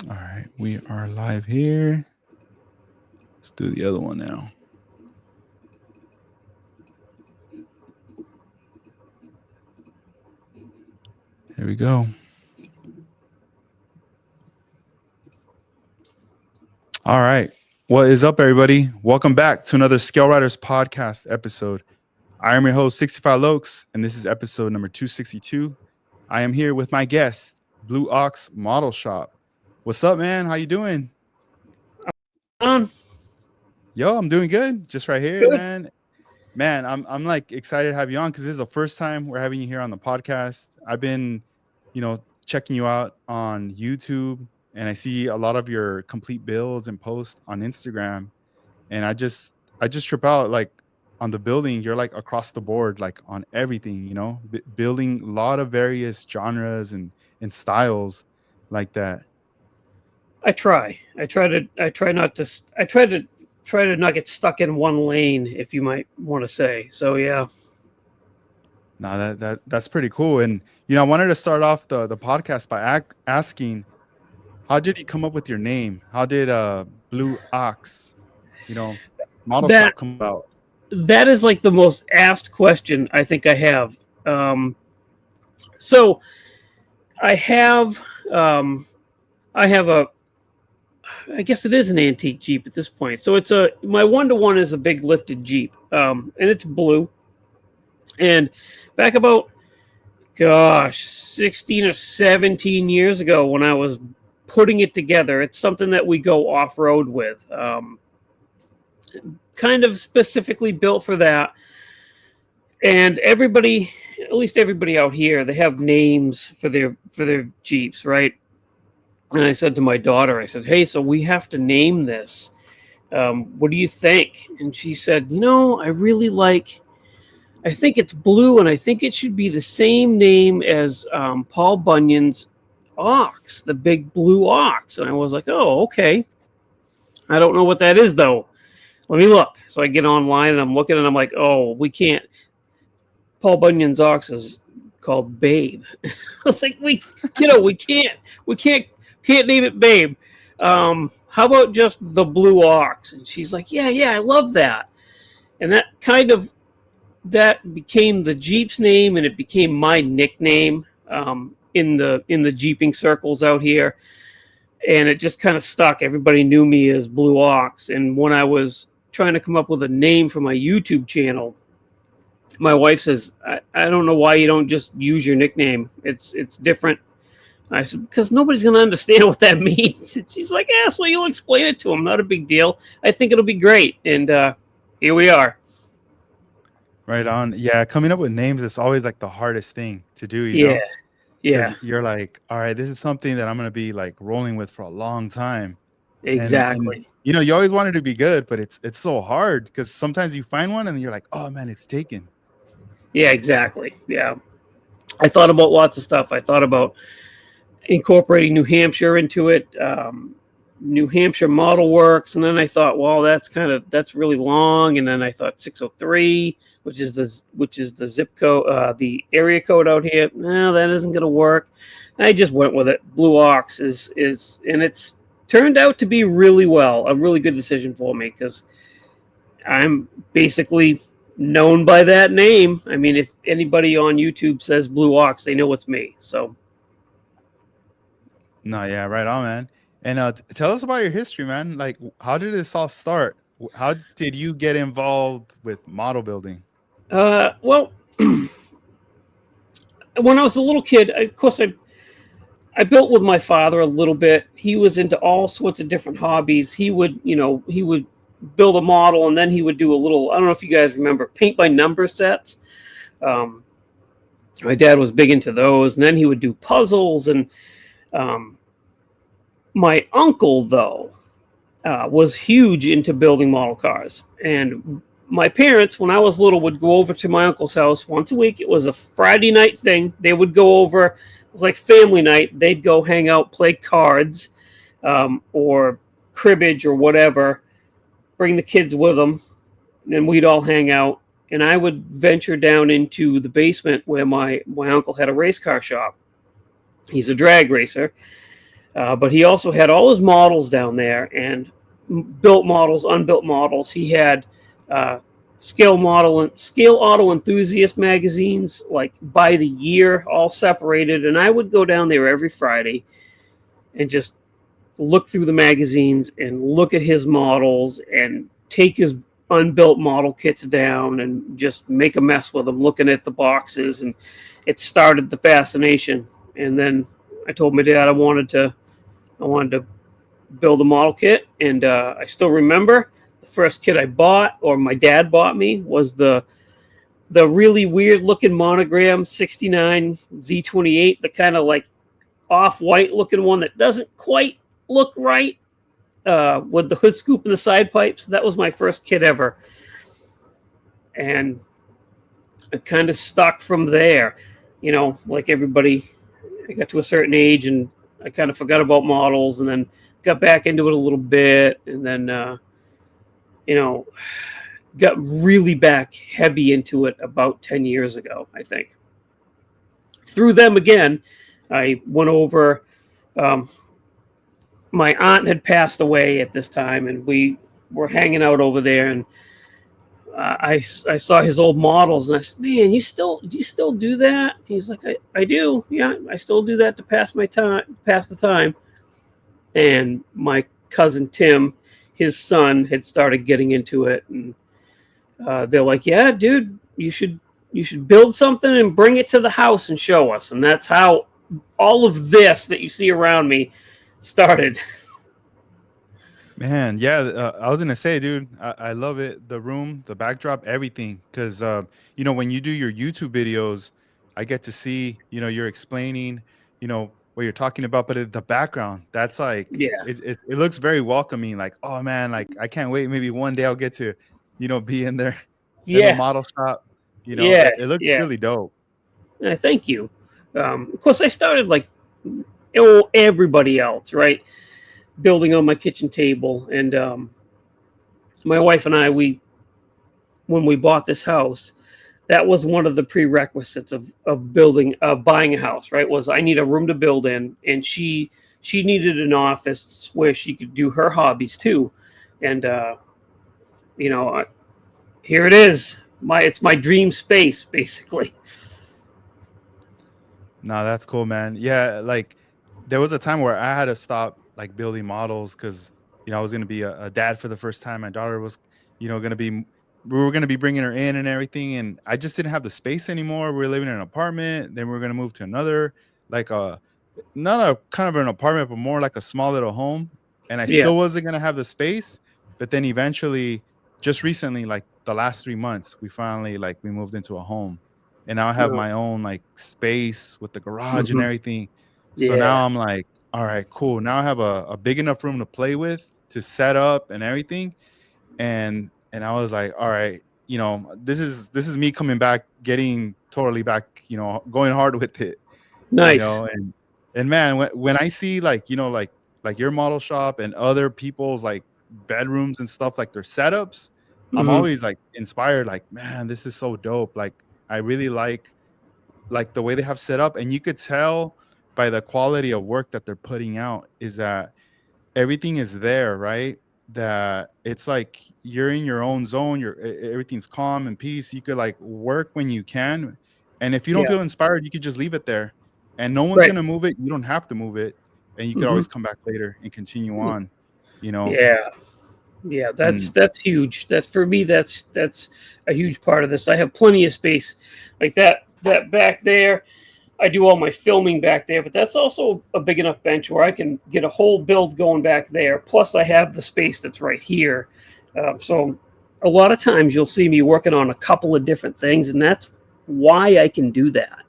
All right, we are live here. Let's do the other one now. Here we go. All right. What is up, everybody? Welcome back to another Scale Riders podcast episode. I am your host, 65 Lokes, and this is episode number 262. I am here with my guest, Blue Ox Model Shop. What's up, man? How you doing? Um, Yo, I'm doing good. Just right here, Good. man. Man, I'm like excited to have you on because this is the first time we're having you here on the podcast. I've been, checking you out on YouTube, and I see a lot of your complete builds and posts on Instagram. And I just trip out like on the building. You're like across the board, like on everything, building a lot of various genres and styles like that. I try. I try to. I try not to. I try to not get stuck in one lane, if you might want to say. So yeah. Now that's pretty cool. And I wanted to start off the podcast by asking, how did you come up with your name? How did Blue Ox, you know, model That shop come about? that is like the most asked question I think I have. So I have I have a I guess it is an antique Jeep at this point. So it's a my 1-to-1 is a big lifted Jeep, and it's blue. And back about 16 or 17 years ago when I was putting it together, it's something that we go off road with. Kind of specifically built for that. And everybody, at least everybody out here, they have names for their Jeeps, right? And I said to my daughter, I said, "Hey, so we have to name this. What do you think?" And she said, "I really like. I think it's blue, and I think it should be the same name as Paul Bunyan's ox, the big blue ox." And I was like, "Oh, okay. I don't know what that is though. Let me look." So I get online and I'm looking, and I'm like, "Oh, we can't. Paul Bunyan's ox is called Babe." I was like, we can't name it Babe. How about just the blue ox?" And she's like, "Yeah, I love that." And that became the Jeep's name, and it became my nickname in the Jeeping circles out here. And it just kind of stuck. Everybody knew me as Blue Ox. And when I was trying to come up with a name for my YouTube channel, my wife says, I don't know why you don't just use your nickname. It's different. I said, because nobody's going to understand what that means. And she's like, "Yeah, so you'll explain it to them. Not a big deal. I think it'll be great." And here we are. Right on. Yeah, coming up with names is always like the hardest thing to do, Yeah, because yeah, you're like, all right, this is something that I'm gonna be like rolling with for a long time. And exactly. you always want it to be good, but it's so hard because sometimes you find one and you're like, oh man, it's taken. Yeah, exactly. Yeah. I thought about lots of stuff. I thought about incorporating New Hampshire into it. New Hampshire Model Works, and then I thought, well, that's really long. And then I thought 603, which is the zip code, the area code out here. No, that isn't going to work. I just went with it. Blue Ox is, and it's turned out to be really well, a really good decision for me because I'm basically known by that name. I mean, if anybody on YouTube says Blue Ox, they know it's me. So No, yeah, right on, man. And tell us about your history, man. Like, how did this all start? How did you get involved with model building? well, when I was a little kid, of course, I built with my father a little bit. He was into all sorts of different hobbies. He would build a model, and then he would do a little. I don't know if you guys remember paint by number sets. Um, my dad was big into those, and then he would do puzzles. And um, my uncle, though, was huge into building model cars. And my parents, when I was little, would go over to my uncle's house once a week. It was a Friday night thing. They would go over. It was like family night. They'd go hang out, play cards, or cribbage or whatever. Bring the kids with them, and we'd all hang out. And I would venture down into the basement where my uncle had a race car shop. He's a drag racer. But he also had all his models down there, and built models, unbuilt models. He had uh, scale auto enthusiast magazines, like by the year, all separated. And I would go down there every Friday and just look through the magazines and look at his models and take his unbuilt model kits down and just make a mess with them, looking at the boxes. And it started the fascination. And then I told my dad I wanted to build a model kit, and I still remember the first kit I bought, or my dad bought me, was the really weird looking monogram 69 Z28, the kind of like off white looking one that doesn't quite look right, with the hood scoop and the side pipes. That was my first kit ever, and it kind of stuck from there. You know, like everybody, I got to a certain age and I kind of forgot about models, and then got back into it a little bit, and then you know, got really back heavy into it about 10 years ago, I think. Through them again, I went over. Um, my aunt had passed away at this time, and we were hanging out over there, and I saw his old models, and I said, "Man, do you still do that?" He's like, "I do, yeah, I still do that to pass the time." And my cousin Tim, his son, had started getting into it, and they're like, "Yeah, dude, you should build something and bring it to the house and show us." And that's how all of this that you see around me started. Man, yeah, I was gonna say, dude, I love it. The room, the backdrop, everything. Because when you do your YouTube videos, I get to see, you're explaining, what you're talking about, but the background, that's like, Yeah, it looks very welcoming. Like, oh man, like I can't wait. Maybe one day I'll get to, be in there, in the yeah, model shop. yeah, It looks yeah. really dope. Thank you. Of course, I started like everybody else, right? Building on my kitchen table, and my wife and I, when we bought this house, that was one of the prerequisites of buying a house, right? Was I need a room to build in, and she needed an office where she could do her hobbies too, and you know, here it is. It's my dream space, basically. No, that's cool, man. Yeah, like there was a time where I had to stop like building models because I was gonna be a dad for the first time. My daughter was, gonna be. We were gonna be bringing her in and everything, and I just didn't have the space anymore. We were living in an apartment, then we were gonna move to another, like not a kind of an apartment, but more like a small little home. And I Yeah. still wasn't gonna have the space. But then eventually, just recently, like the last 3 months, we moved into a home, and now I have No. my own like space with the garage and Hmm. everything. So Yeah. now I'm like, all right, cool. Now I have a big enough room to play with, to set up and everything. And I was like, all right, this is me coming back, getting totally back, going hard with it, Nice. and man, when I see like, like your model shop and other people's like bedrooms and stuff, like their setups, I'm Hmm. always like inspired, like, man, this is so dope. Like I really like the way they have set up, and you could tell by the quality of work that they're putting out is that everything is there, right? That it's like you're in your own zone, everything's calm and peace. You could like work when you can. And if you don't Yeah. feel inspired, you could just leave it there. And no one's Right. gonna move it. You don't have to move it. And you could Hmm. always come back later and continue on, you know. Yeah. Yeah. And That's huge. That for me, that's a huge part of this. I have plenty of space, like that back there. I do all my filming back there, but that's also a big enough bench where I can get a whole build going back there. Plus, I have the space that's right here. So, a lot of times you'll see me working on a couple of different things, and that's why I can do that.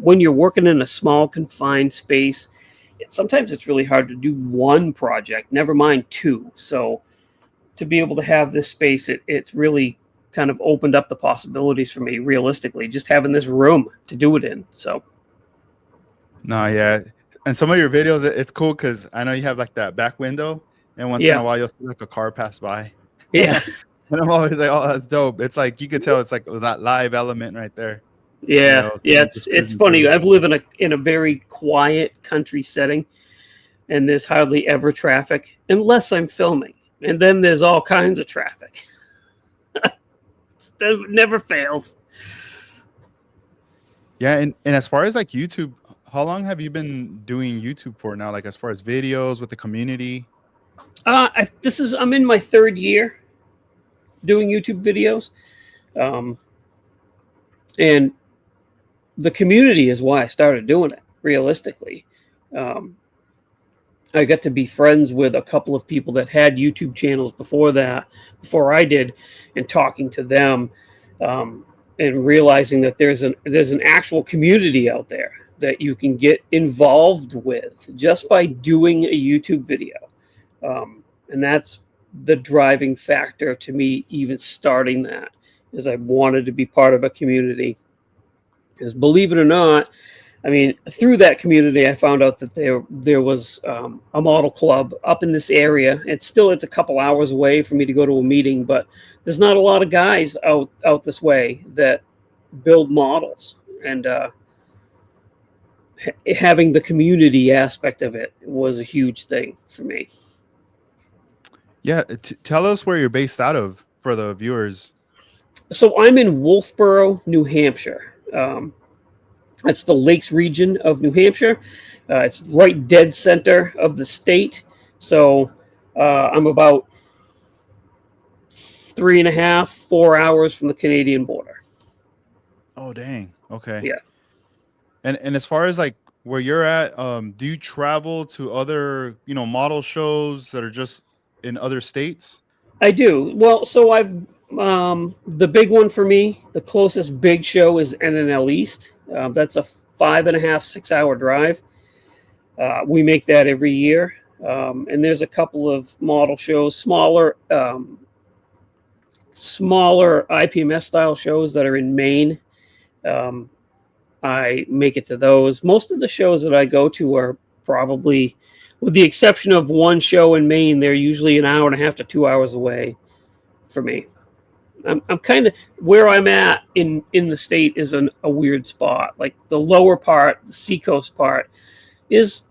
When you're working in a small, confined space, sometimes it's really hard to do one project, never mind two. So, to be able to have this space, it's really kind of opened up the possibilities for me realistically, just having this room to do it in. So, no, yeah. And some of your videos, it's cool because I know you have like that back window, and once in yeah, a while you'll see like a car pass by. yeah, And I'm always like, oh, that's dope. It's like you could tell it's like that live element right there, yeah, yeah. someone just It's cruising funny. through. I've lived in a very quiet country setting, and there's hardly ever traffic unless I'm filming. And then there's all kinds of traffic. It never fails. Yeah, and as far as like YouTube, how long have you been doing YouTube for now? Like as far as videos with the community? I'm in my third year doing YouTube videos, um, and the community is why I started doing it. Realistically, um, I got to be friends with a couple of people that had YouTube channels before I did, and talking to them, um, and realizing that there's an actual community out there that you can get involved with just by doing a YouTube video, and that's the driving factor to me even starting that, is I wanted to be part of a community. Because believe it or not, I mean, through that community, I found out that there was a model club up in this area. It's a couple hours away for me to go to a meeting, but there's not a lot of guys out this way that build models, and having the community aspect of it was a huge thing for me. Yeah, tell us where you're based out of for the viewers. So I'm in Wolfboro, New Hampshire. That's the Lakes region of New Hampshire. It's right dead center of the state. So I'm about 3.5, 4 hours from the Canadian border. Oh, dang. Okay. Yeah, And as far as like where you're at, do you travel to other, model shows that are just in other states? I do. Well, so the big one for me, the closest big show is NNL East. That's a 5.5, 6 hour drive. We make that every year. And there's a couple of model shows, smaller IPMS style shows that are in Maine. Um, I make it to those. Most of the shows that I go to are probably, with the exception of one show in Maine, they're usually an hour and a half to 2 hours away for me. I'm kind of where I'm at in the state is a weird spot. Like the lower part, the seacoast part, is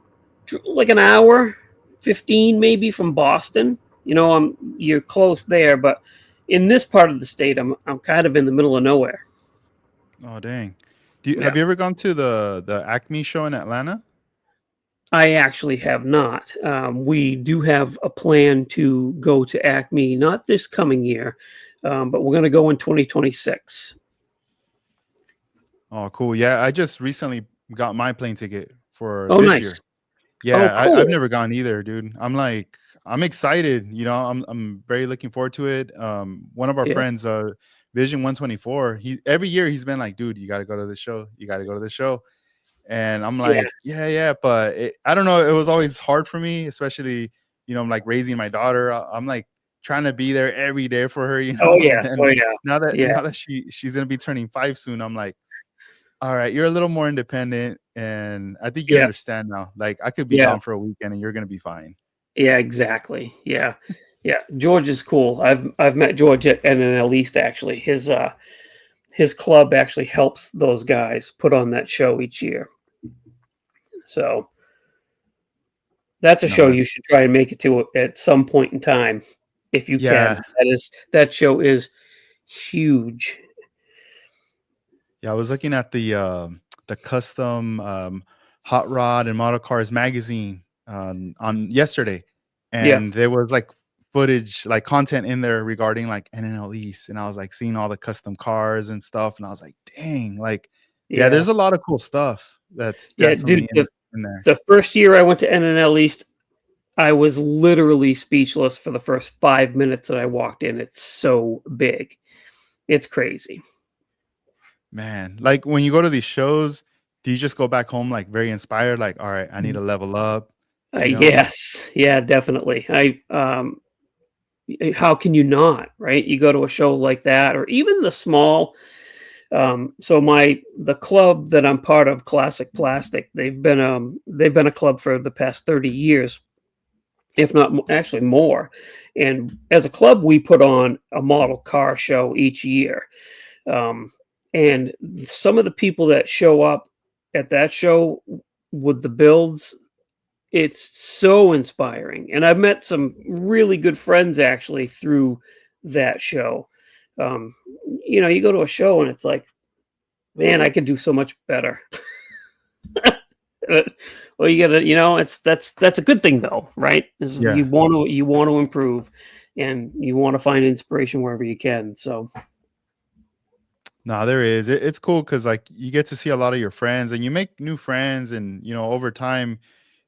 like an hour, 15 maybe from Boston. You're close there, but in this part of the state, I'm kind of in the middle of nowhere. Oh, dang. Yeah. Have you ever gone to the Acme show in Atlanta? I actually have not. We do have a plan to go to Acme, not this coming year, but we're going to go in 2026. Oh, cool. Yeah, I just recently got my plane ticket for Oh, this nice. year. Oh, Yeah, I've cool. never gone either, dude. I'm excited, I'm very looking forward to it. One of our Yeah. friends, Vision 124, he every year he's been like, dude, you gotta go to this show. You gotta go to this show. And I'm Yeah. like, yeah, yeah, but I don't know. It was always hard for me, especially, I'm like raising my daughter. I'm like trying to be there every day for her, Oh, and yeah. then Oh, yeah. Yeah. now that she's gonna be turning 5 soon, I'm like, all right, you're a little more independent, and I think you Yeah. understand now. Like, I could be Yeah. gone for a weekend, and you're gonna be fine. Yeah. Exactly. Yeah. Yeah. George is cool. I've met George at NNL East actually. His club actually helps those guys put on that show each year. So that's a No, show you should try and make it to at some point in time if you can. yeah, That show is huge. yeah. I was looking at the custom hot rod and model cars magazine on yesterday, Yeah. and there was like footage, like content in there regarding like NNL East, and I was like seeing all the custom cars and stuff, and I was like, dang, like, yeah, Yeah. there's a lot of cool stuff that's Yeah, dude, definitely in there. the first year I went to NNL East, I was literally speechless for the first 5 minutes that I walked in. It's so big. It's crazy. Man, like, when you go to these shows, do you just go back home, like, very inspired, like, "All right, I need to level up," you know? Yes. Yeah, definitely. How can you not, right? You go to a show like that or even the small so the club that I'm part of, Classic Plastic, they've been a club for the past 30 years, if not actually more. And as a club, we put on a model car show each year. Um, and some of the people that show up at that show with the builds, It's so inspiring, and I've met some really good friends actually through that show. Um, you go to a show and it's like, man, I could do so much better. Uh, well, you gotta, it's that's a good thing though, right? Is Yeah. you want to improve, and you want to find inspiration wherever you can. So No, there is. It's cool because like you get to see a lot of your friends and you make new friends, and over time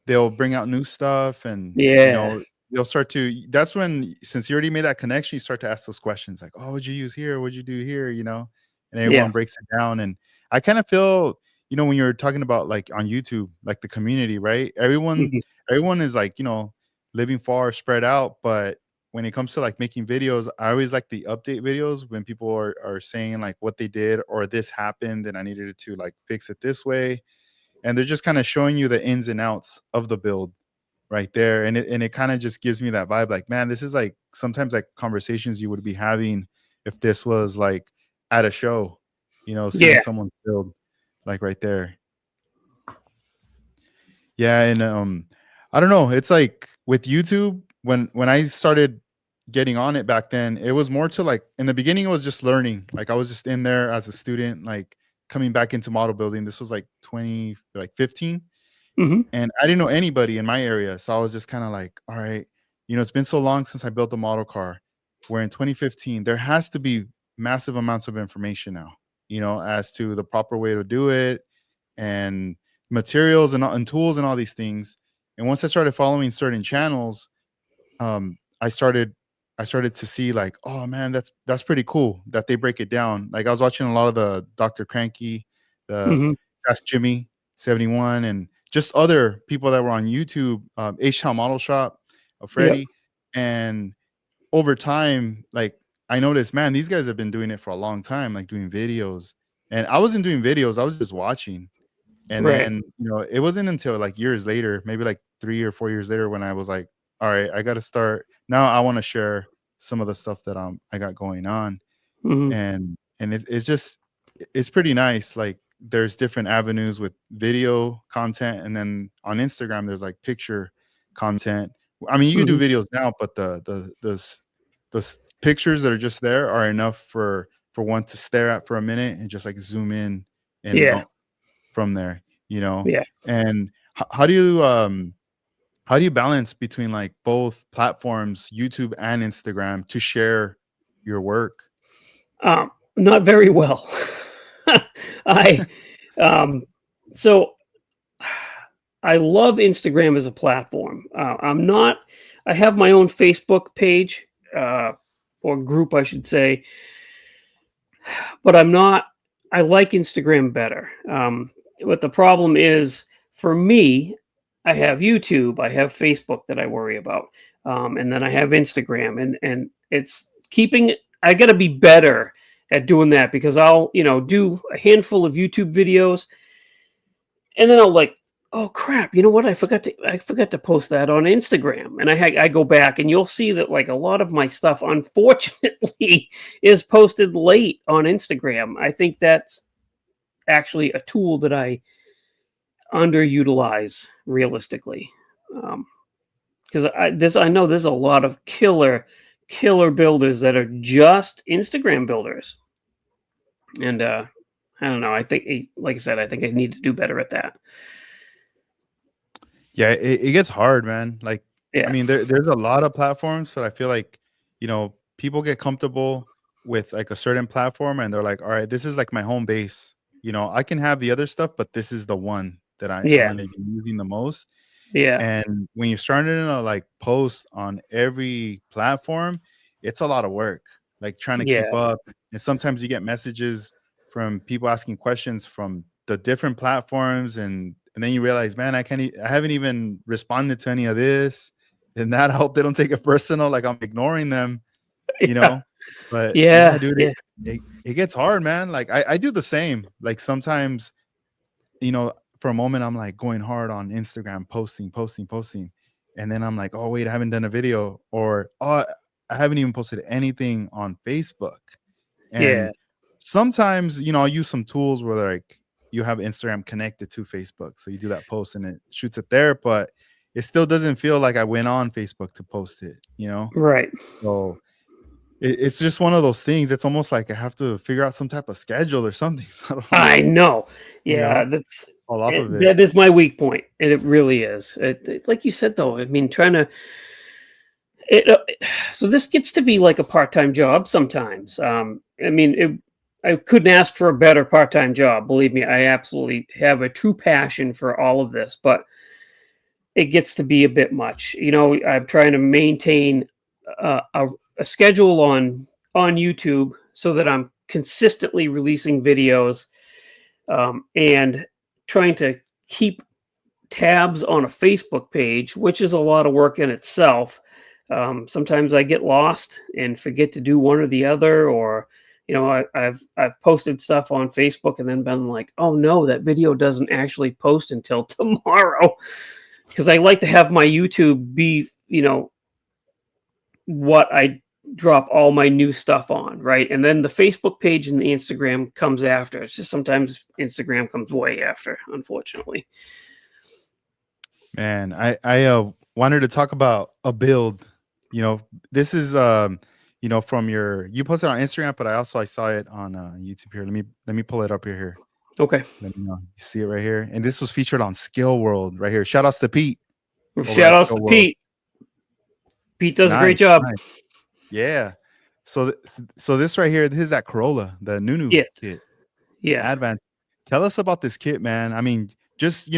they'll bring out new stuff, and yeah, they'll start to. That's when, since you already made that connection, you start to ask those questions like, "Oh, what'd you use here? What'd you do here?" And yeah, everyone breaks it down. And I kind of feel, when you're talking about like on YouTube, like the community, right? mhm, Everyone is like, living far spread out, but when it comes to like making videos, I always like the update videos when people are saying like what they did or this happened and I needed to like fix it this way. And they're just kind of showing you the ins and outs of the build right there. And it kind of just gives me that vibe like, man, this is like sometimes like conversations you would be having if this was like at a show, seeing yeah, someone build like right there. Yeah, and, I don't know, it's like with YouTube, when I started getting on it back then, it was more to like in the beginning, it was just learning, like, I was just in there as a student, like, coming back into model building. This was, like, 15, hmm, and I didn't know anybody in my area, so I was just kinda like, "Alright, it's been so long since I built a model car." Where in 2015, there has to be massive amounts of information now, as to the proper way to do it, and materials and tools and all these things. And once I started following certain channels, um, I started I started to see like, oh man, that's pretty cool that they break it down. Like I was watching a lot of the Dr. Cranky, the hmm, Ask Jimmy 71, and just other people that were on YouTube, H Town Model Shop, yep, Freddie. And over time, like I noticed, man, these guys have been doing it for a long time, like doing videos. And I wasn't doing videos, I was just watching. And right, then, it wasn't until, like, years later, maybe, like, 3 or 4 years later when I was like, "Alright, I gotta start now I wanna share some of the stuff that, I got going on." hmm, And it's just it's pretty nice, like, there's different avenues with video content, and then on Instagram, there's, like, picture content. I mean, you could do hmm, videos now, but the pictures that are just there are enough for one to stare at for a minute and just, like, zoom in and yeah, from there, you know? yeah. And how do you balance between, like, both platforms, YouTube and Instagram, to share your work? Not very well. I um, so I love Instagram as a platform. I'm not. I have my own Facebook page, uh, or group, I should say, but I'm not. I like Instagram better. But the problem is, for me, I have YouTube, I have Facebook that I worry about, and then I have Instagram, and it's keeping. I got to be better at doing that because I'll do a handful of YouTube videos, and then I'll like, oh crap, you know what? I forgot to post that on Instagram, and I go back and you'll see that like a lot of my stuff, unfortunately, is posted late on Instagram. I think that's actually a tool that I underutilize realistically, because I know there's a lot of killer builders that are just Instagram builders, and I don't know. I think, like I said, I think I need to do better at that. Yeah, it gets hard, man. Like, I Yeah, mean, there's a lot of platforms, but I feel like, people get comfortable with like a certain platform and they're like, all right, this is like my home base. I can have the other stuff, but this is the one that I'm yeah, gonna be using the most. yeah, And when you're starting to like post on every platform, it's a lot of work, like trying to keep yeah, up. And sometimes you get messages from people asking questions from the different platforms, and then you realize, man, I haven't even responded to any of this and that. I hope they don't take it personal, like I'm ignoring them, you yeah, know. But yeah, yeah, dude, yeah, it gets hard, man. Like I do the same. Like sometimes, for a moment, I'm like going hard on Instagram, posting, posting, posting. And then I'm like, oh, wait, I haven't done a video, or oh, I haven't even posted anything on Facebook. yeah, And sometimes, I'll use some tools where like you have Instagram connected to Facebook. So you do that post and it shoots it there. But it still doesn't feel like I went on Facebook to post it, you know? Right. So it's just one of those things. It's almost like I have to figure out some type of schedule or something. So I don't know, I know. you Yeah, know, that's all off of it. that is my weak point, and it really is. It's like you said, though. I mean, trying to it. So this gets to be like a part-time job sometimes. I mean, I couldn't ask for a better part-time job. Believe me, I absolutely have a true passion for all of this, but it gets to be a bit much. You know, I'm trying to maintain a, a, a schedule on YouTube so that I'm consistently releasing videos, and trying to keep tabs on a Facebook page, which is a lot of work in itself. Sometimes I get lost and forget to do one or the other, or I've posted stuff on Facebook and then been like, oh no, that video doesn't actually post until tomorrow, because I like to have my YouTube be what I drop all my new stuff on, right? And then the Facebook page and the Instagram comes after. It's just sometimes Instagram comes way after, unfortunately. Man, I wanted to talk about a build. You know, this is from you posted on Instagram, but I saw it on YouTube here. Let me pull it up here. Okay. Let me know. You see it right here. And this was featured on Skill World right here. Shout outs to Pete over Shout at outs Skill to World. Pete. Pete does a great Nice, job. nice. Yeah. So this right here, this is that Corolla, the Nunu Yeah. kit. Yeah. Advent. Tell us about this kit, man. I mean, just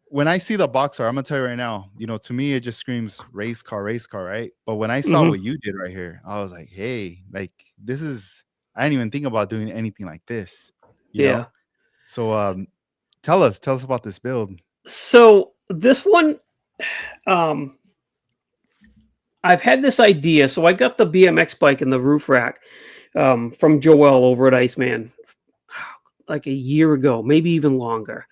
when I see the box art, I'm gonna tell you right now, to me it just screams race car, right? But when I saw Hmm. what you did right here, I was like, hey, like this is I didn't even think about doing anything like this, you Yeah. know? So tell us about this build. So this one, um, I've had this idea. So I got the BMX bike and the roof rack from Joel over at Iceman like a year ago, maybe even longer,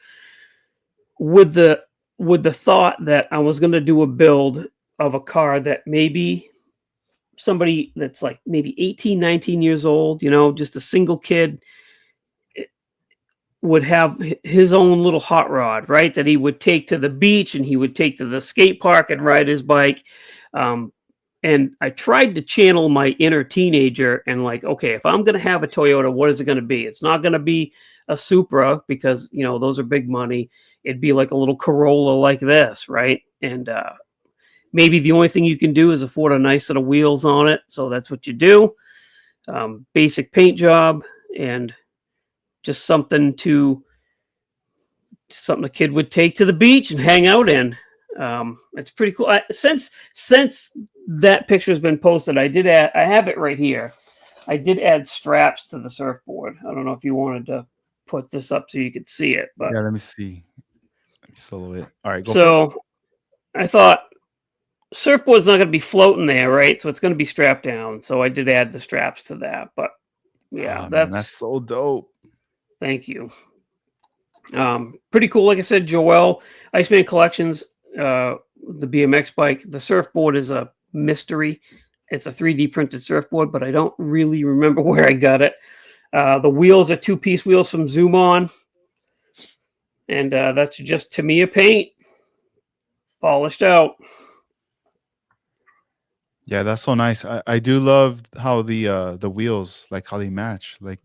with the thought that I was going to do a build of a car that maybe somebody that's like maybe 18, 19 years old, just a single kid, would have his own little hot rod, right? That he would take to the beach and he would take to the skate park and ride his bike. Um, and I tried to channel my inner teenager and like, okay, if I'm going to have a Toyota, what is it going to be? It's not going to be a Supra because, those are big money. It'd be like a little Corolla like this, right? And maybe the only thing you can do is afford a nice set of wheels on it. So that's what you do. Basic paint job and just something a kid would take to the beach and hang out in. It's pretty cool. Since that picture's been posted, I have it right here. I did add straps to the surfboard. I don't know if you wanted to put this up so you could see it, but Yeah, let me see. Let me solo it. All right, go for it. so I thought surfboard's not going to be floating there, right? So it's going to be strapped down. So I did add the straps to that, but yeah, Oh man, that's that's so dope. thank you. Pretty cool. Like I said, Joel, Iceman Collections, the BMX bike. The surfboard is a mystery. It's a 3D printed surfboard, but I don't really remember where I got it. The wheels are two-piece wheels from Zoom On, and that's just Tamiya paint, polished out. Yeah, that's so nice. I do love how the wheels, like how they match, like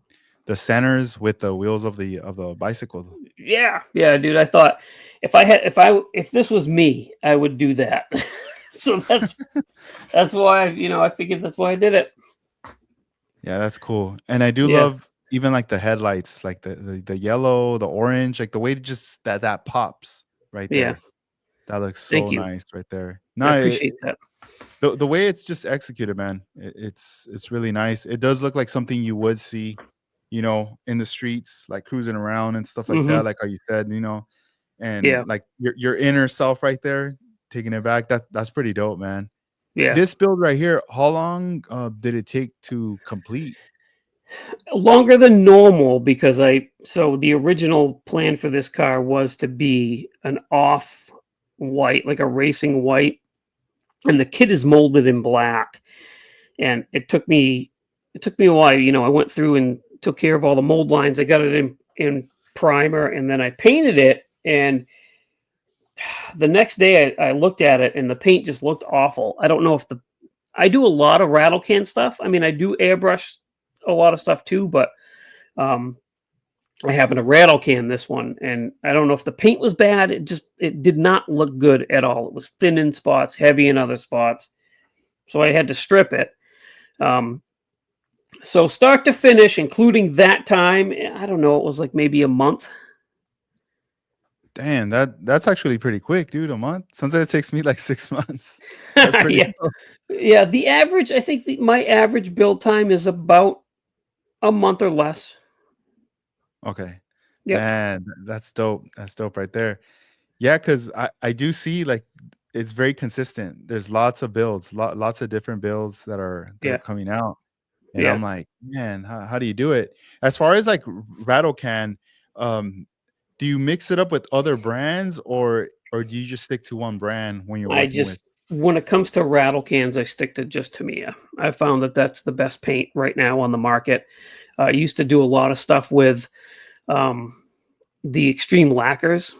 the centers with the wheels of the bicycle. Yeah, yeah, dude. I thought if this was me, I would do that. So that's why I figured that's why I did it. Yeah, that's cool. And I do Yeah, love even like the headlights, like the yellow, the orange, like the way just that pops right yeah. there. That looks Thank so you. nice right there. I No, appreciate that. the way it's just executed, man, it's really nice. It does look like something you would see, in the streets, like cruising around and stuff like Hmm. that, like how you said, and Yeah, like your inner self right there, taking it back. That's pretty dope, man. yeah. This build right here, how long did it take to complete? Longer than normal because so the original plan for this car was to be an off white, like a racing white, and the kit is molded in black. And it took me a while. I went through and took care of all the mold lines. I got it in primer, and then I painted it. And The next day I looked at it and the paint just looked awful. I don't know if I do a lot of rattle can stuff. I mean, I do airbrush a lot of stuff too, but um, I happened to rattle can this one, and I don't know if the paint was bad. It did not look good at all. It was thin in spots, heavy in other spots, so I had to strip it. Um, so start to finish, including that time, I don't know. It was like maybe a month. Damn, that's actually pretty quick, dude. A month. Sometimes it takes me like 6 months. That's pretty Yeah, good. yeah. The average, I think, my average build time is about a month or less. Okay, Yep. man, that's dope. That's dope right there. Yeah, because I do see like it's very consistent. There's lots of builds, lots of different builds that are Yeah. coming out, and Yeah. I'm like, man, how do you do it? As far as like rattle can, um, do you mix it up with other brands or do you just stick to one brand when you're I working with? just when it comes to rattle cans, I stick to just Tamiya. I found that that's the best paint right now on the market. I used to do a lot of stuff with um, the extreme lacquers,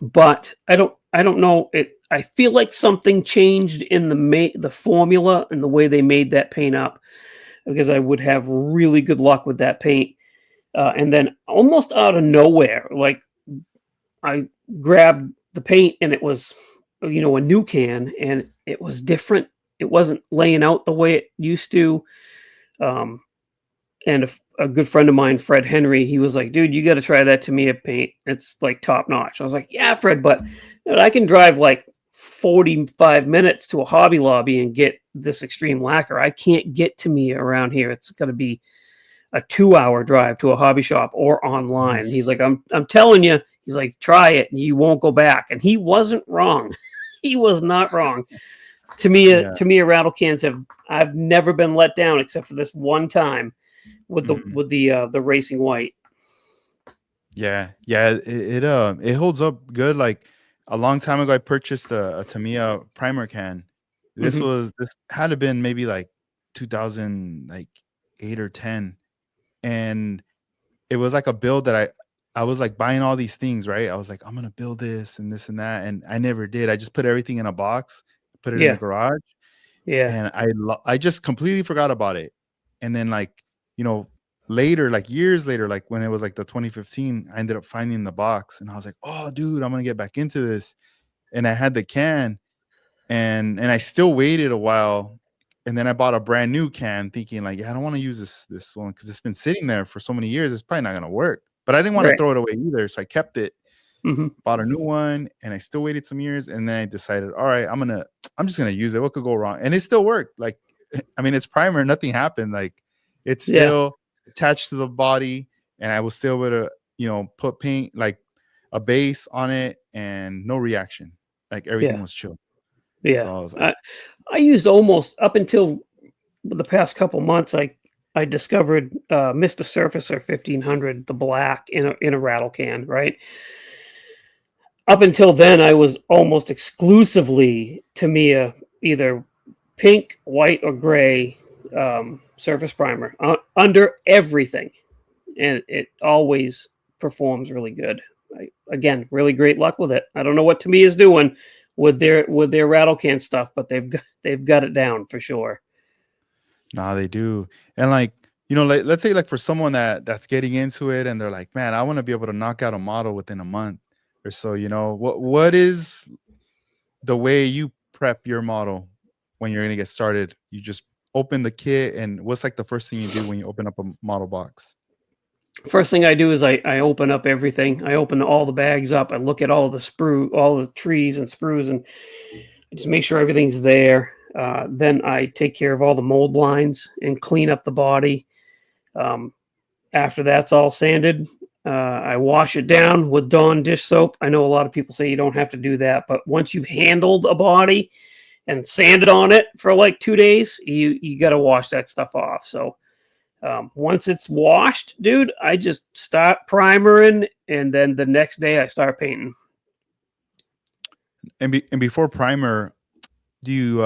but I don't know it. I feel like something changed in the formula and the way they made that paint up because I would have really good luck with that paint, and then almost out of nowhere, like I grabbed the paint and it was, a new can and it was different. It wasn't laying out the way it used to. Um, and a good friend of mine, Fred Henry, he was like, "Dude, you got to try that Tamiya paint. It's like top notch." I was like, "Yeah, Fred, but I can drive like 45 minutes to a Hobby Lobby and get this extreme lacquer. I can't get Tamiya around here. It's going to be a 2-hour drive to a hobby shop or Mhm. online." He's like, I'm telling you, he's like, try it and you won't go back. And he wasn't wrong. He was not wrong. Yeah. To me, rattle cans I've never been let down except for this one time with Mhm. the racing white. Yeah, yeah, it holds up good. Like a long time ago, I purchased a Tamiya primer can. Hmm. This had to been maybe like 2000, like 8 or 10, and it was like a build that I was like buying all these things, right? I was like, I'm gonna build this and that, and I never did. I just put everything in a box, put it in the Yeah, garage, yeah, and I just completely forgot about it. And then like, you know, later, like years later, like when it was like the 2015, I ended up finding the box and I was like, "Oh, dude, I'm gonna get back into this." And I had the can and I still waited a while and then I bought a brand new can thinking like, "Yeah, I don't want to use this one because it's been sitting there for so many years. It's probably not gonna work." But I didn't want to right. throw it away either, so I kept it, Hmm. bought a new one, and I still waited some years, and then I decided, all right, I'm just gonna use it. What could go wrong? And it still worked. Like, I mean, it's primer, nothing happened. Like, it's Yeah, still attached to the body, and I was still able to, put paint like a base on it, and no reaction. Like yeah, everything was chill. yeah. So I was like, I used almost up until the past couple months. I discovered Mr. Surfacer 1500, the black in a rattle can. Right up until then, I was almost exclusively Tamiya, either pink, white, or gray surface primer under everything, and it always performs really good. Again, really great luck with it. I don't know what Tamiya is doing with their rattle can stuff, but they've got it down for sure. nah, they do. And like, like let's say like for someone that's getting into it and they're like, man, I want to be able to knock out a model within a month or so, what is the way you prep your model when you're gonna get started? You just open the kit, and what's like the first thing you do when you open up a model box? First thing I do is I open up everything. I open all the bags up. I look at all the trees and sprues, and just make sure everything's there. Then I take care of all the mold lines and clean up the body. Um, After that's all sanded, I wash it down with Dawn dish soap. I know a lot of people say you don't have to do that, but once you've handled a body and sanded on it for like 2 days, you got to wash that stuff off. So once it's washed, dude, I just start primering, and then the next day I start painting. And before primer, do you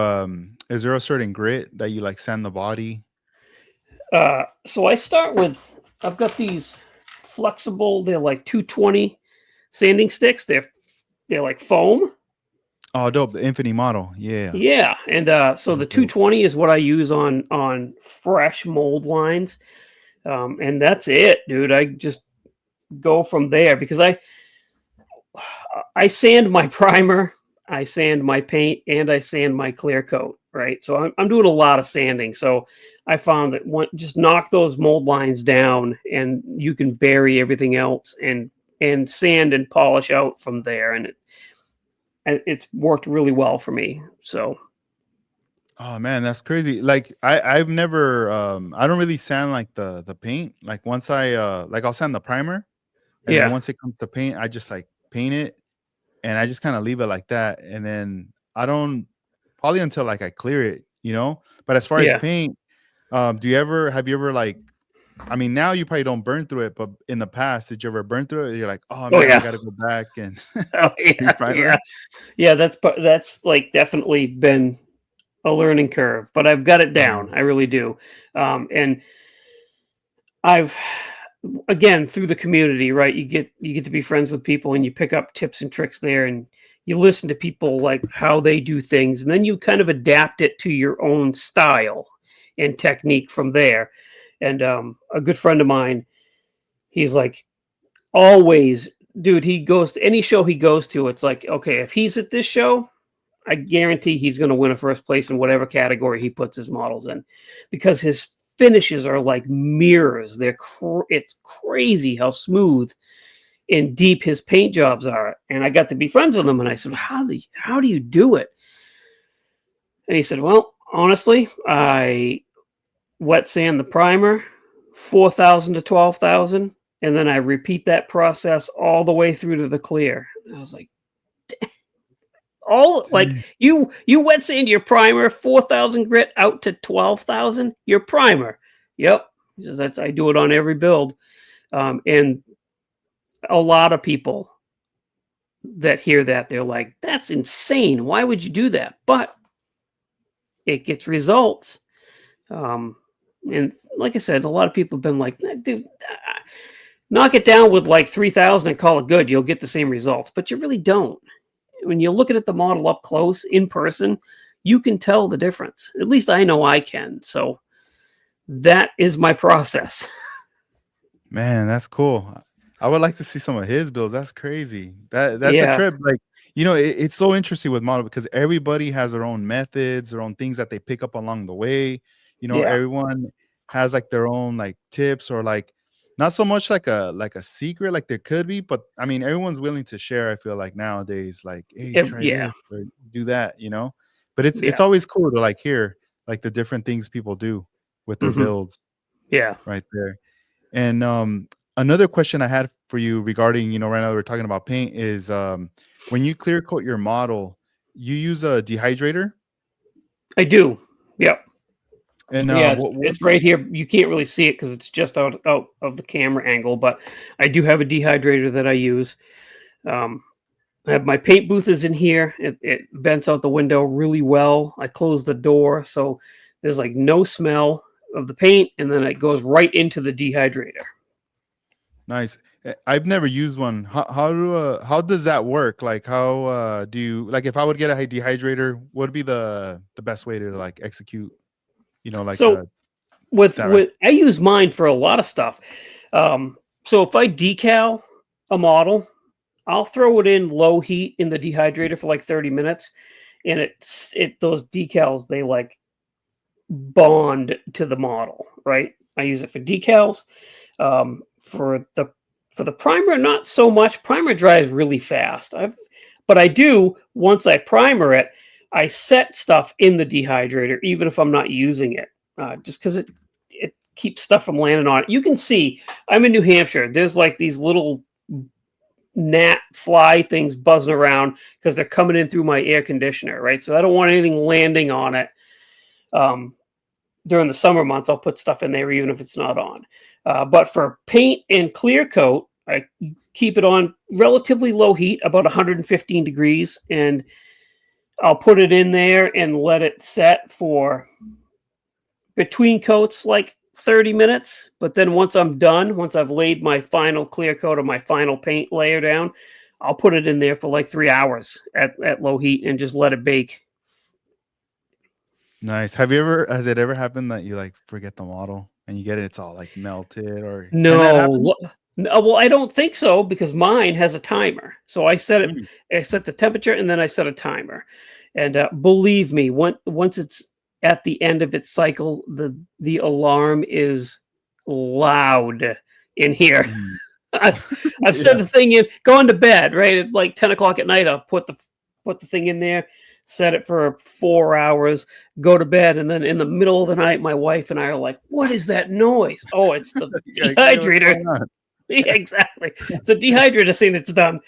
is there a certain grit that you like sand the body? So I start with I've got these flexible. They're like 220 sanding sticks. They're they're like foam. Oh, dope. The Infinity model. Yeah. Yeah, and so the That's dope. 220 is what I use on fresh mold lines, and that's it, dude. I just go from there because I sand my primer, I sand my paint, and I sand my clear coat, right? So I'm doing a lot of sanding. So I found that just knock those mold lines down, and you can bury everything else and sand and polish out from there, and it's worked really well for me. So Oh man, that's crazy. Like I've never I don't really sand like the paint. Like once I like I'll sand the primer and then yeah, once it comes to paint, I just like paint it and I just kind of leave it like that. And then I don't probably until like I clear it, you know? But as far as yeah, paint, do you ever have you ever like I mean now you probably don't burn through it, but in the past, did you ever burn through it? You're like, oh oh man, I yeah, gotta go back and oh yeah, yeah, reprimer. yeah. That's like definitely been a learning curve, but I've got it down. Yeah. I really do, and I've again through the community, right? You get to be friends with people, and you pick up tips and tricks there, and you listen to people like how they do things, and then you kind of adapt it to your own style and technique from there. And a good friend of mine, he's like always, dude. He goes to any show he goes to. It's like, okay, if he's at this show, I guarantee he's going to win a first place in whatever category he puts his models in, because his finishes are like mirrors. It's crazy how smooth and deep his paint jobs are. And I got to be friends with him, and I said, how do you do it? And he said, well, honestly, I wet sand the primer 4,000 to 12,000, and then I repeat that process all the way through to the clear. And I was like, all like Dang. you wet sand your primer 4,000 grit out to 12,000 your primer. Yep. He says that's I do it on every build. And a lot of people that hear that, they're like, that's insane, why would you do that? But it gets results. um and like I said, a lot of people have been like, dude, knock it down with like 3,000 and call it good, you'll get the same results. But you really don't. When you're looking at the model up close in person, you can tell the difference. At least I know I can. So that is my process. Man, that's cool. I would like to see some of his builds. That's crazy. That's a Yeah. trip. Like, you know, it's so interesting with model because everybody has their own methods, their own things that they pick up along the way. You know, Yeah. everyone has like their own like tips or like not so much like a secret like there could be, but I mean everyone's willing to share. I feel like nowadays, like, hey, try Yeah. this or do that, you know. But it's Yeah. always cool to like hear like the different things people do with their Hmm. builds Yeah. right there. And another question I had for you regarding, you know, right now we're talking about paint is when you clear coat your model, you use a dehydrator, I do. Yep. and Yeah, what? it's right here. You can't really see it because it's just out of the camera angle, but I do have a dehydrator that I use. Um, I have my paint booth is in here. It vents out the window really well. I close the door, so there's like no smell of the paint, and then it goes right into the dehydrator. Nice. I've never used one. How does that work? Like how do you like if I would get a dehydrator, what would be the best way to like execute, you know, like So with that right? with I use mine for a lot of stuff. Um, so if I decal a model, I'll throw it in low heat in the dehydrator for like 30 minutes, and it those decals, they like bond to the model, right? I use it for decals. For the primer, not so much. Primer dries really fast. But I do, once I primer it, I set stuff in the dehydrator, even if I'm not using it, just because it keeps stuff from landing on it. You can see I'm in New Hampshire. There's like these little gnat fly things buzzing around because they're coming in through my air conditioner, right? So I don't want anything landing on it. Um, During the summer months, I'll put stuff in there even if it's not on. But for paint and clear coat, I keep it on relatively low heat, about 115 degrees, and I'll put it in there and let it set for between coats like 30 minutes. But then once I'm done, once I've laid my final clear coat or my final paint layer down, I'll put it in there for like 3 hours at low heat and just let it bake. Nice. Has it ever happened that you, like, forget the model and you get it, it's all, like, melted or can that happen? No, no, well, I don't think so because mine has a timer. So Mm, I set the temperature and then I set a timer. And believe me, once it's at the end of its cycle, the alarm is loud in here. mhm. I've I've set Yeah. the thing in, going to bed right at like 10 o'clock at night. I'll put the thing in there, set it for 4 hours, go to bed, and then in the middle of the night, my wife and I are like, "What is that noise?" Oh, it's the You're like, "Hey, what's dehydrator. going on?" Yeah, exactly. It's a dehydrator saying it's done.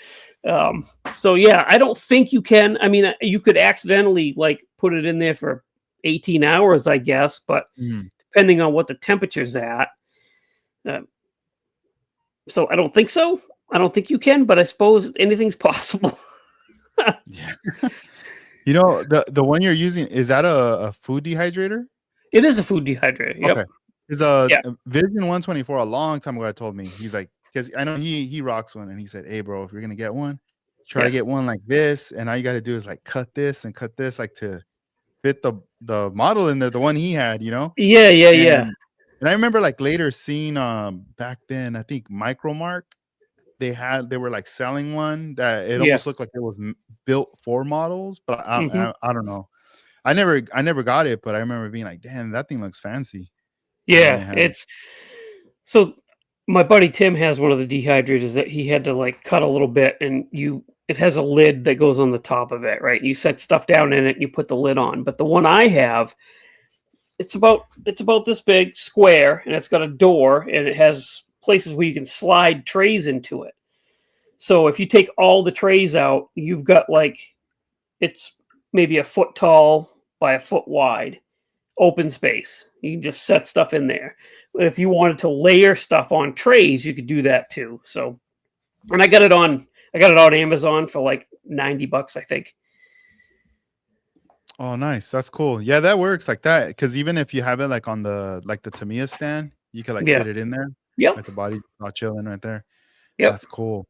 Um, so yeah, I don't think you can. I mean, you could accidentally like put it in there for 18 hours, I guess, but Mhm. depending on what the temperature's at. Uh, so I don't think so. I don't think you can, but I suppose anything's possible. Yeah. You know, the one you're using, is that a food dehydrator? It is a food dehydrator. Yep. Okay. 'Cause, Yeah. Vision 124 a long time ago told me, he's like, because I know he rocks one, and he said, "Hey, bro, if you're gonna get one, try to Yeah. get one like this, and all you gotta do is, like, cut this and cut this, like, to fit the model in there, the one he had, you know?" Yeah. Yeah. Yeah. And I remember, like, later seeing, back then, I think Micromark, they were, like, selling one that it Yeah. almost looked like it was m built for models, but Hmm. I don't know. I never got it, but I remember being like, "Damn, that thing looks fancy." The one they Yeah. had. It's so my buddy Tim has one of the dehydrators that he had to like cut a little bit, and it has a lid that goes on the top of it, right? You set stuff down in it, and you put the lid on. But the one I have, it's about this big, square, and it's got a door, and it has places where you can slide trays into it. So if you take all the trays out, you've got like it's maybe a foot tall by a foot wide open space. You can just set stuff in there. But if you wanted to layer stuff on trays, you could do that too. So, and I got it on Amazon for like $90, I think. Oh, nice. That's cool. Yeah, that works like that. Because even if you have it, like, on the Tamiya stand, you could, like, Yeah. fit it in there, Yep. like, the body all chilling right there. Yep. That's cool.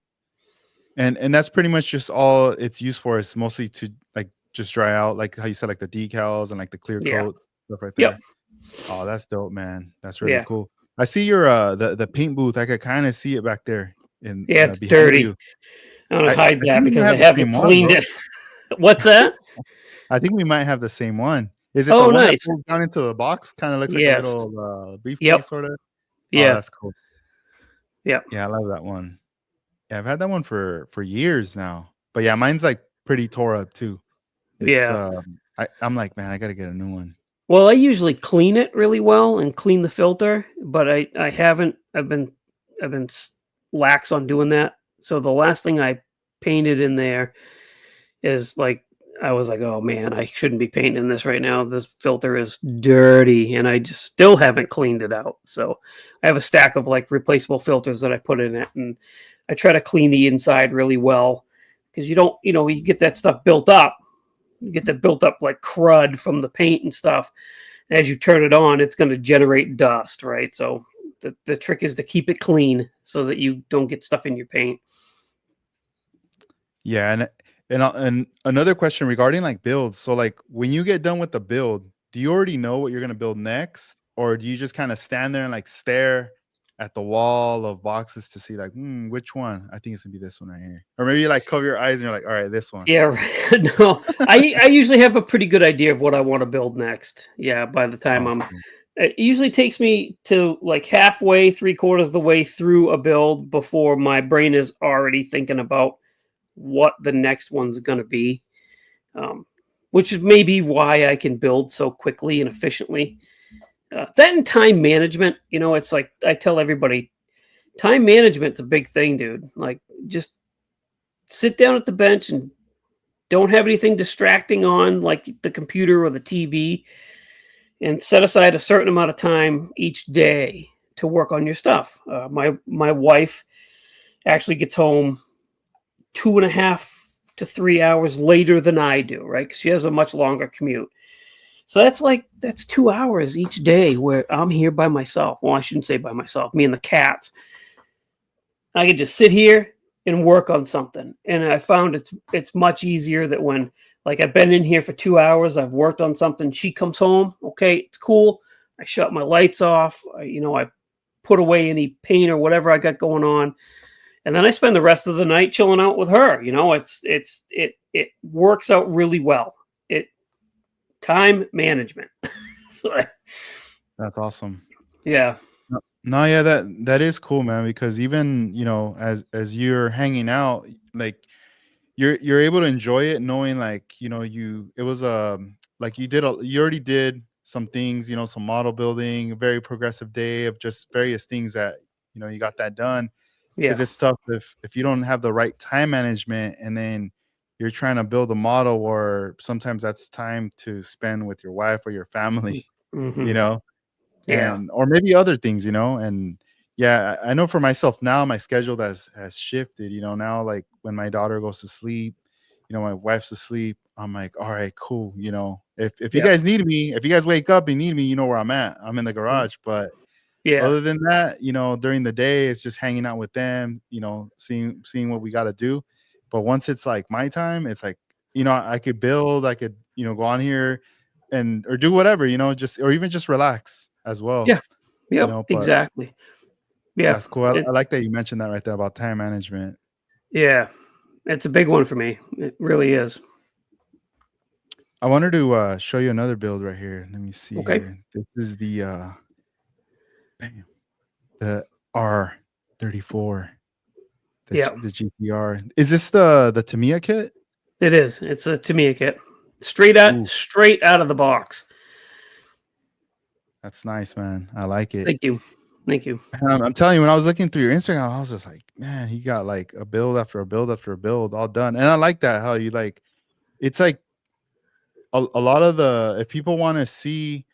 And that's pretty much just all it's used for, is mostly to, like, just dry out, like how you said, like, the decals and, like, the clear Yeah. coat stuff right Yep. there. Oh, that's dope, man. That's really Yeah. cool. I see your, the paint booth. I could kinda see it back there in, Yeah. It's behind dirty. you. I'm gonna hide I that think we might because I have the haven't same one, cleaned bro. it. What's that? I think we might have the same one. Is it the Oh, one that nice. pulls down into the box? Kinda looks like a Yes. little, Yep. briefcase sorta? Oh, Yeah. that's cool. Yep. Yeah, I love that one. Yeah, I've had that one for years now. But yeah, mine's, like, pretty tore up too. It's, Yeah. I'm like, "Man, I gotta get a new one." Well, I usually clean it really well and clean the filter, but I haven't. I've been lax on doing that. So the last thing I painted in there is like I was like, oh man, I shouldn't be painting this right now. This filter is dirty, and I just still haven't cleaned it out. So I have a stack of like replaceable filters that I put in it, and I try to clean the inside really well because you don't, you get that stuff built up. You get that built up like crud from the paint and stuff. As you turn it on, it's going to generate dust, right? So the trick is to keep it clean so that you don't get stuff in your paint. Yeah, and another question regarding, like, builds. So, like, when you get done with the build, do you already know what you're gonna build next? Or do you just kinda stand there and, like, stare at the wall of boxes to see, like, "Hmm, which one? I think it's gonna be this one right here." Or maybe you, like, cover your eyes and you're like, "Alright, this one." Yeah, right. No, I usually have a pretty good idea of what I want to build next. Yeah, by the time Awesome. it usually takes me to like halfway, three quarters of the way through a build before my brain is already thinking about what the next one's going to be. Um, which is maybe why I can build so quickly and efficiently. That and time management, it's like I tell everybody, time management's a big thing, dude. Like, just sit down at the bench and don't have anything distracting on, like the computer or the TV, and set aside a certain amount of time each day to work on your stuff. My wife actually gets home 2.5 to 3 hours later than I do, right? Because she has a much longer commute. So that's 2 hours each day where I'm here by myself. Well, I shouldn't say by myself. Me and the cats. I can just sit here. and work on something. And I found it's much easier that when, like, I've been in here for 2 hours, I've worked on something. She comes home, okay, it's cool. I shut my lights off. I put away any paint or whatever I got going on, and then I spend the rest of the night chilling out with her. It works out really well. It time management. So, That's awesome. yeah, No, yeah, that is cool, man, because even, as you're hanging out, like you're able to enjoy it knowing like, you it was like you already did some things, some model building, a very progressive day of just various things that, you got that done. Because yeah, it's tough if you don't have the right time management and then you're trying to build a model, or sometimes that's time to spend with your wife or your family, you hmm, know? yeah, And or maybe other things, and yeah, I know for myself now my schedule has shifted, now, like when my daughter goes to sleep, my wife's asleep, I'm like, all right, cool, if you yeah, guys need me, if you guys wake up and need me, you know where I'm at. I'm in the garage. But yeah, other than that, during the day it's just hanging out with them, seeing what we got to do. But once it's like my time, it's like, I could build, I could, go on here and or do whatever, just or even just relax as well. yeah, yep, But exactly. Yeah, that's cool. I like that you mentioned that right there about time management. yeah, it's a big one for me. It really is. I wanted to show you another build right here. Let me see Okay. here. This is bam, the R34, Yeah, the GPR. Is this the Tamiya kit? it is. It's a Tamiya kit. Ooh, Straight out of the box. that's nice, man. I like it. Thank you. Thank you. And I'm telling you, when I was looking through your Instagram, I was just like, man, he got like a build after a build after a build all done. And I like that how you like it's like a lot of the if people want to see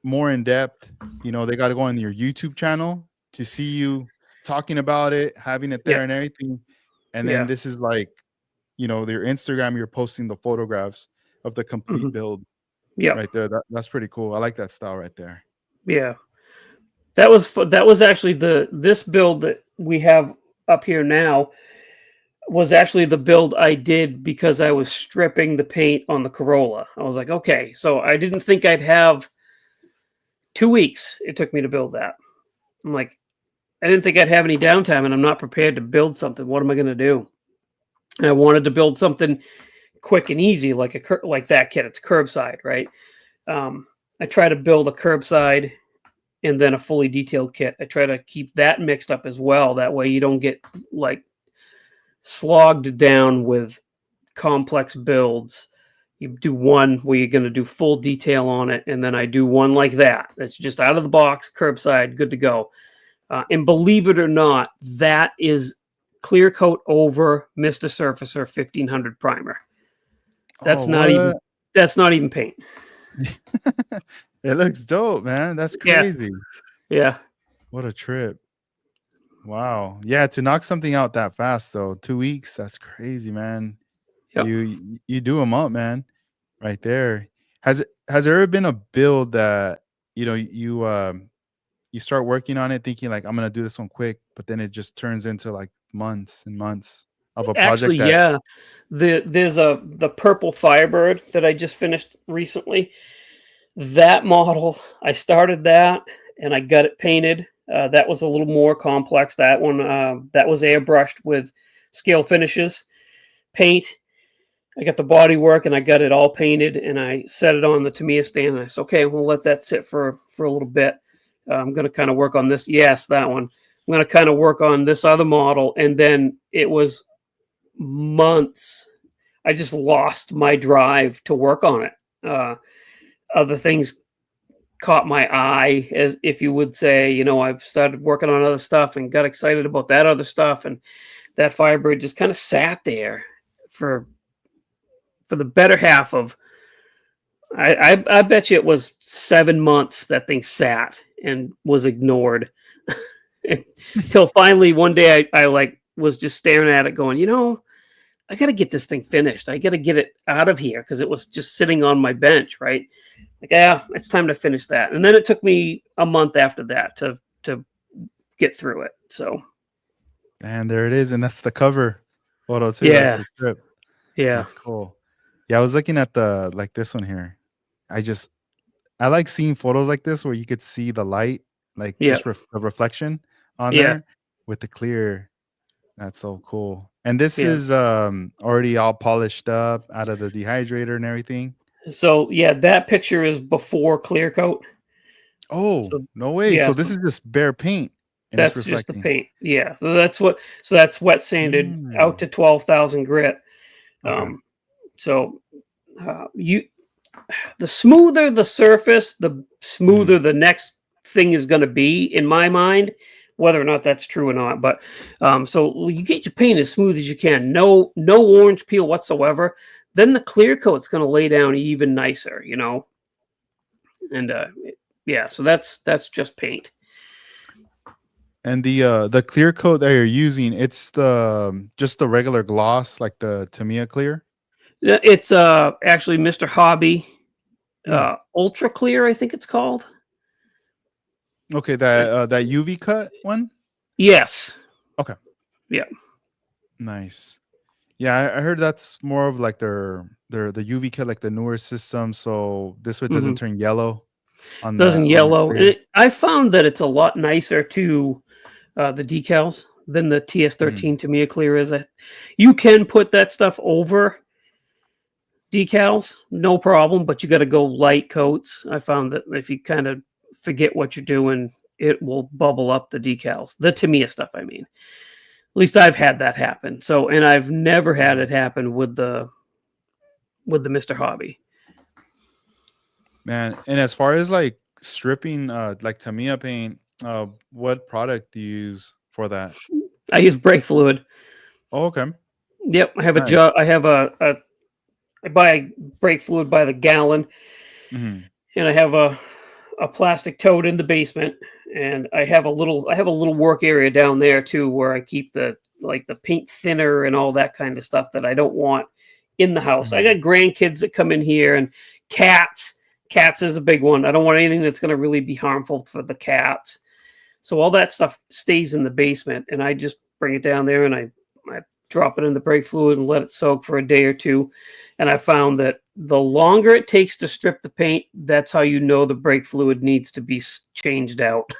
more in depth, they got to go on your YouTube channel to see you talking about it, having it Yeah, there and everything. And then yeah, this is like, their Instagram, you're posting the photographs of the complete mhm, build yep, right there. That's pretty cool. I like that style right there. yeah. That was actually this build that we have up here now was actually the build I did because I was stripping the paint on the Corolla. I was like, okay, so I didn't think I'd have 2 weeks. It took me to build that. I'm like, I didn't think I'd have any downtime, and I'm not prepared to build something. What am I going to do? And I wanted to build something quick and easy, like like that kit. It's curbside, right? Um, I try to build a curbside and then a fully detailed kit. I try to keep that mixed up as well. That way, you don't get like slogged down with complex builds. You do one where you're going to do full detail on it, and then I do one like that. That's just out of the box, curbside, good to go. And believe it or not, that is clear coat over Mr. Surfacer 1500 primer. Oh, That's not even what? that's not even paint. It looks dope, man. That's Yeah, crazy. yeah, What a trip. Wow. Yeah, to knock something out that fast though, 2 weeks, that's crazy, man. yep. You do them up, man, right there. Has there ever been a build that, you start working on it thinking like, "I'm gonna do this one quick," but then it just turns into, like, months and months of a Actually, project that yeah. There's the purple Firebird that I just finished recently. That model, I started that and I got it painted. That was a little more complex. That one, that was airbrushed with scale finishes, paint. I got the body work and I got it all painted and I set it on the Tamiya stand. And I said, okay, we'll let that sit for a little bit. I'm going to kind of work on this. Yes, that one. I'm going to kind of work on this other model. And then it was months. I just lost my drive to work on it. Other things caught my eye, as if you would say. I've started working on other stuff and got excited about that other stuff. And that Firebird just kind of sat there for the better half of I bet you it was 7 months that thing sat and was ignored until finally one day I like was just staring at it going, I got to get this thing finished. I got to get it out of here because it was just sitting on my bench, right? Like, yeah, it's time to finish that. And then it took me a month after that to get through it. So And there it is, and that's the cover photo too. That's Yeah, the strip. yeah, That's cool. Yeah, I was looking at the like this one here. I just I like seeing photos like this where you could see the light, like yeah, just the reflection on yeah, there with the clear. That's so cool. And this yeah. is already all polished up out of the dehydrator and everything. So yeah, that picture is before clear coat. Oh, So no way. yeah, So this so is just bare paint and it's that's just the reflecting. paint. Yeah, so that's wet sanded out Mm. to 12,000 grit. Okay. Um, so you the smoother the surface, the Mhm. smoother the next thing is going to be in my mind, whether or not that's true or not. But so you get your paint as smooth as you can. No orange peel whatsoever. Then the clear coat's going to lay down even nicer, you know. And yeah, so that's just paint. And the clear coat that you're using, it's the just the regular gloss, like the Tamiya clear? Yeah, it's actually Mr. Hobby Mm. Ultra Clear, I think it's called. Okay, Uh, that UV cut one? yes. Okay, Yeah. nice. Yeah, I heard that's more of like their the UV cut, like the newer system, so this way it doesn't Mhm. turn yellow Doesn't on the yellow. clear. I found that it's a lot nicer to the decals than the Mhm, TS13 Tamiya Clear is. You can put that stuff over decals, no problem, but you got to go light coats. I found that if you kind of forget what you're doing, it will bubble up the decals. The Tamiya stuff, I mean. At least I've had that happen. So, and I've never had mhm. it happen with the Mr. Hobby. Man, and as far as, like, stripping, like Tamiya paint, what product do you use for that? I use brake fluid. Oh, okay. Yep, I have a Nice. jug. I have a I buy brake fluid by the gallon, Mhm, and I have a plastic tote in the basement, and I have a little work area down there too where I keep the like the paint thinner and all that kind of stuff that I don't want in the house. I got mhm. grandkids that come in here and cats. Cats is a big one. I don't want anything that's going to really be harmful for the cats. So all that stuff stays in the basement, and I just bring it down there and I drop it in the brake fluid and let it soak for a day or two. And I found that the longer it takes to strip the paint, that's how you know the brake fluid needs to be changed out.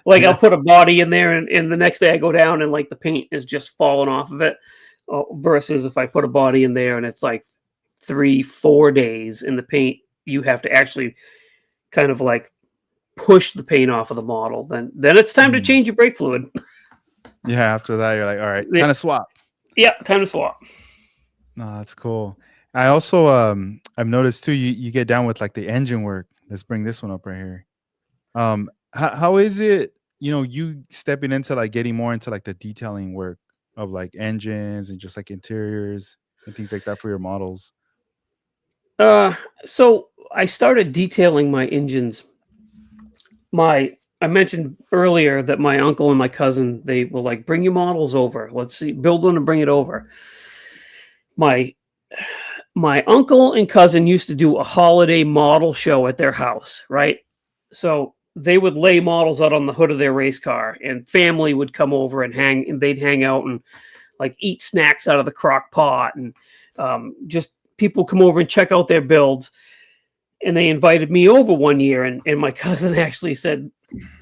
Like I'll Yeah. put a body in there, and the next day I go down and like the paint is just falling off of it. Versus if I put a body in there and it's like 3 4 days in the paint, you have to actually kind of like push the paint off of the model. Then it's time to Mhm. change your brake fluid. Yeah, after that, you're like, "Alright, Yeah, time to swap." yeah, time to swap. No, that's cool. I also, I've noticed too, you get down with, like, the engine work. Let's bring this one up right here. How is it, you stepping into, like, getting more into, like, the detailing work of, like, engines and just, like, interiors and things like that for your models? Uh, so I started detailing my engines. I mentioned earlier that my uncle and my cousin, they were like, "Bring your models over. Let's see, build one and bring it over." My my uncle and cousin used to do a holiday model show at their house, right? So they would lay models out on the hood of their race car, and family would come over and they'd hang out and like eat snacks out of the crock pot, and just people come over and check out their builds. And they invited me over one year, and my cousin actually said,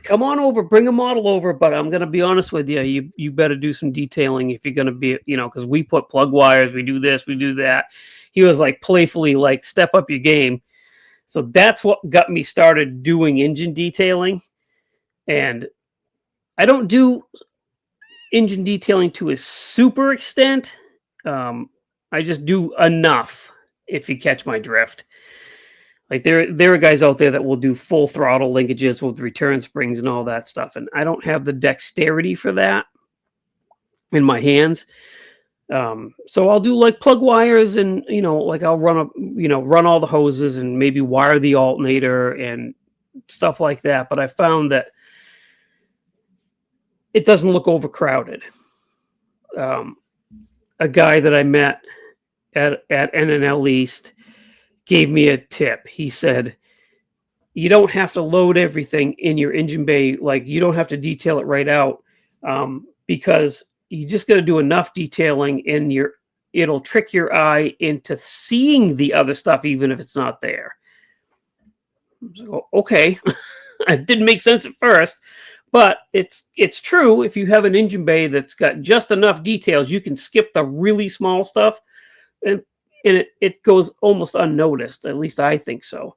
"Come on over, bring a model over, but I'm gonna be honest with you. You better do some detailing if you're gonna be, because we put plug wires, we do this, we do that." He was like playfully like, "Step up your game." So that's what got me started doing engine detailing. And I don't do engine detailing to a super extent. Um, I just do enough, if you catch my drift. Like there are guys out there that will do full throttle linkages with return springs and all that stuff, and I don't have the dexterity for that in my hands. So I'll do like plug wires, and like I'll run all the hoses and maybe wire the alternator and stuff like that. But I found that it doesn't look overcrowded. Um, a guy that I met at NNL East gave me a tip. He said, "You don't have to load everything in your engine bay. Like, you don't have to detail it right out. because you just got to do enough detailing, and it'll trick your eye into seeing the other stuff, even if it's not there. So, okay, it didn't make sense at first, but it's true. If you have an engine bay that's got just enough details, you can skip the really small stuff, and it goes almost unnoticed. At least I think so.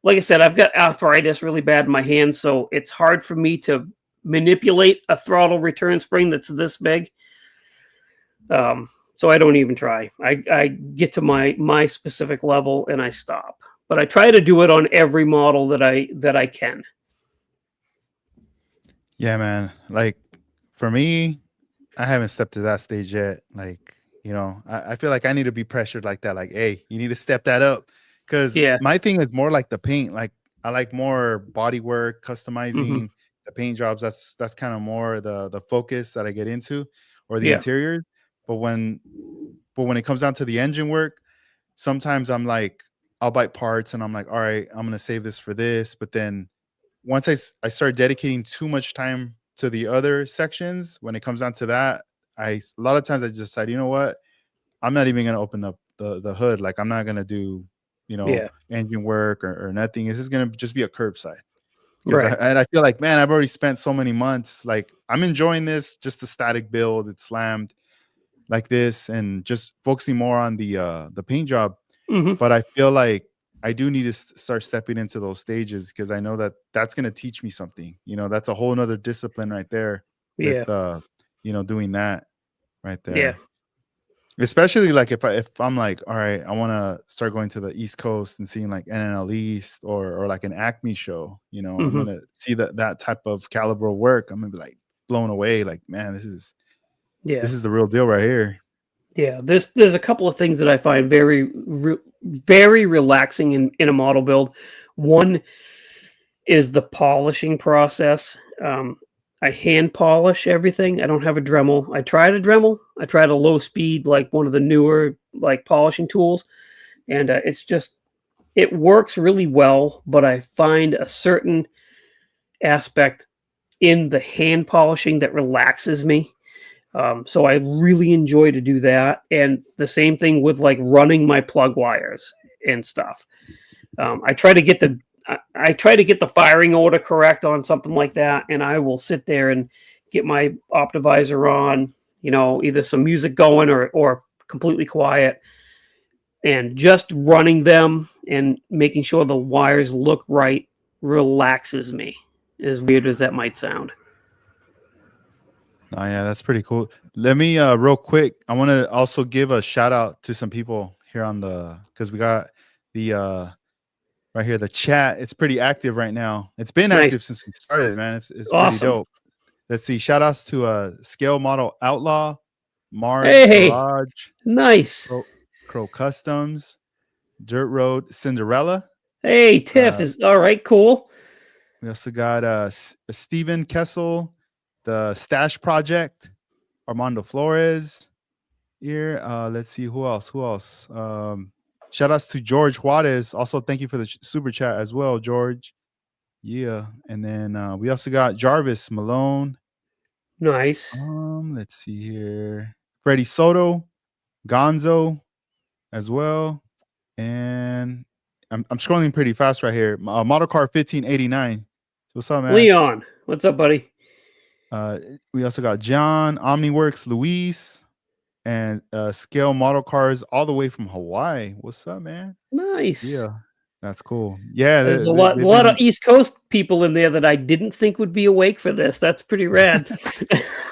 Like I said, I've got arthritis really bad in my hands, so it's hard for me to manipulate a throttle return spring that's this big. So I don't even try. I get to my specific level and I stop. But I try to do it on every model that I can. Yeah, man. Like for me, I haven't stepped to that stage yet. Like, I feel like I need to be pressured like that. Like, hey, you need to step that up. Cause Yeah. my thing is more like the paint. Like I like more body work, Hmm. customizing the paint jobs. That's kind of more the focus that I get into, or the Yeah. interior. But when it comes down to the engine work, sometimes I'm like, I'll bite parts and I'm like, all right, I'm gonna save this for this. But then once I start dedicating too much time to the other sections, when it comes down to that, a lot of times I just decide, you know what? I'm not even gonna open up the hood. Like I'm not gonna do, Yeah. engine work or nothing. This is gonna just be a curbside. Because Right. I feel like, man, I've already spent so many months. Like I'm enjoying this, just a static build. It's slammed like this, and just focusing more on the paint job. Hmm. But I feel like I do need to start stepping into those stages because I know that that's going to teach me something. That's a whole nother discipline right there Yeah. with, doing that right Yeah. there. Especially like if I'm like, all right, I want to start going to the East Coast and seeing like NNL East or like an Acme show. I'm Hmm. gonna see that type of caliber of work. I'm gonna be like blown away. Like, man, Yeah. this is the real deal right here. Yeah. There's a couple of things that I find very relaxing in a model build. One is the polishing process. I hand polish everything. I don't have a Dremel. I tried a Dremel. I tried a low speed, like one of the newer like polishing tools, and it works really well. But I find a certain aspect in the hand polishing that relaxes me. So I really enjoy to do that, and the same thing with like running my plug wires and stuff. I try to get I try to get the firing order correct on something like that, and I will sit there and get my optimizer on, either some music going or completely quiet, and just running them and making sure the wires look right relaxes me. As weird as that might sound. Oh yeah, that's pretty cool. Let me real quick. I want to also give a shout out to some people here on the because we got the right here the chat. It's pretty active right now. It's been Nice, active since we started, man. It's pretty awesome. dope. Let's see. Shout outs to Scale Model Outlaw, Mars Hey, Garage, nice. Crow, Crow Customs, Dirt Road Cinderella. Hey, Tiff Uh, is all right. Cool. we also got Steven Kessel, the Stash Project, Armando Flores here. Let's see who else. Who else? Shout outs to George Juarez. Also, thank you for the super chat as well, George. Yeah, and then we also got Jarvis Malone. Nice. Let's see here. Freddie Soto, Gonzo as well. And I'm scrolling pretty fast right here. Model car 1589. What's up, man? Leon, what's up, buddy? Uh, we also got John, OmniWorks, Luis, and Scale Model Cars all the way from Hawaii. What's up, man? Nice. Yeah, that's cool. Yeah, There's a they've lot of been. East Coast people in there that I didn't think would be awake for this. That's pretty rad.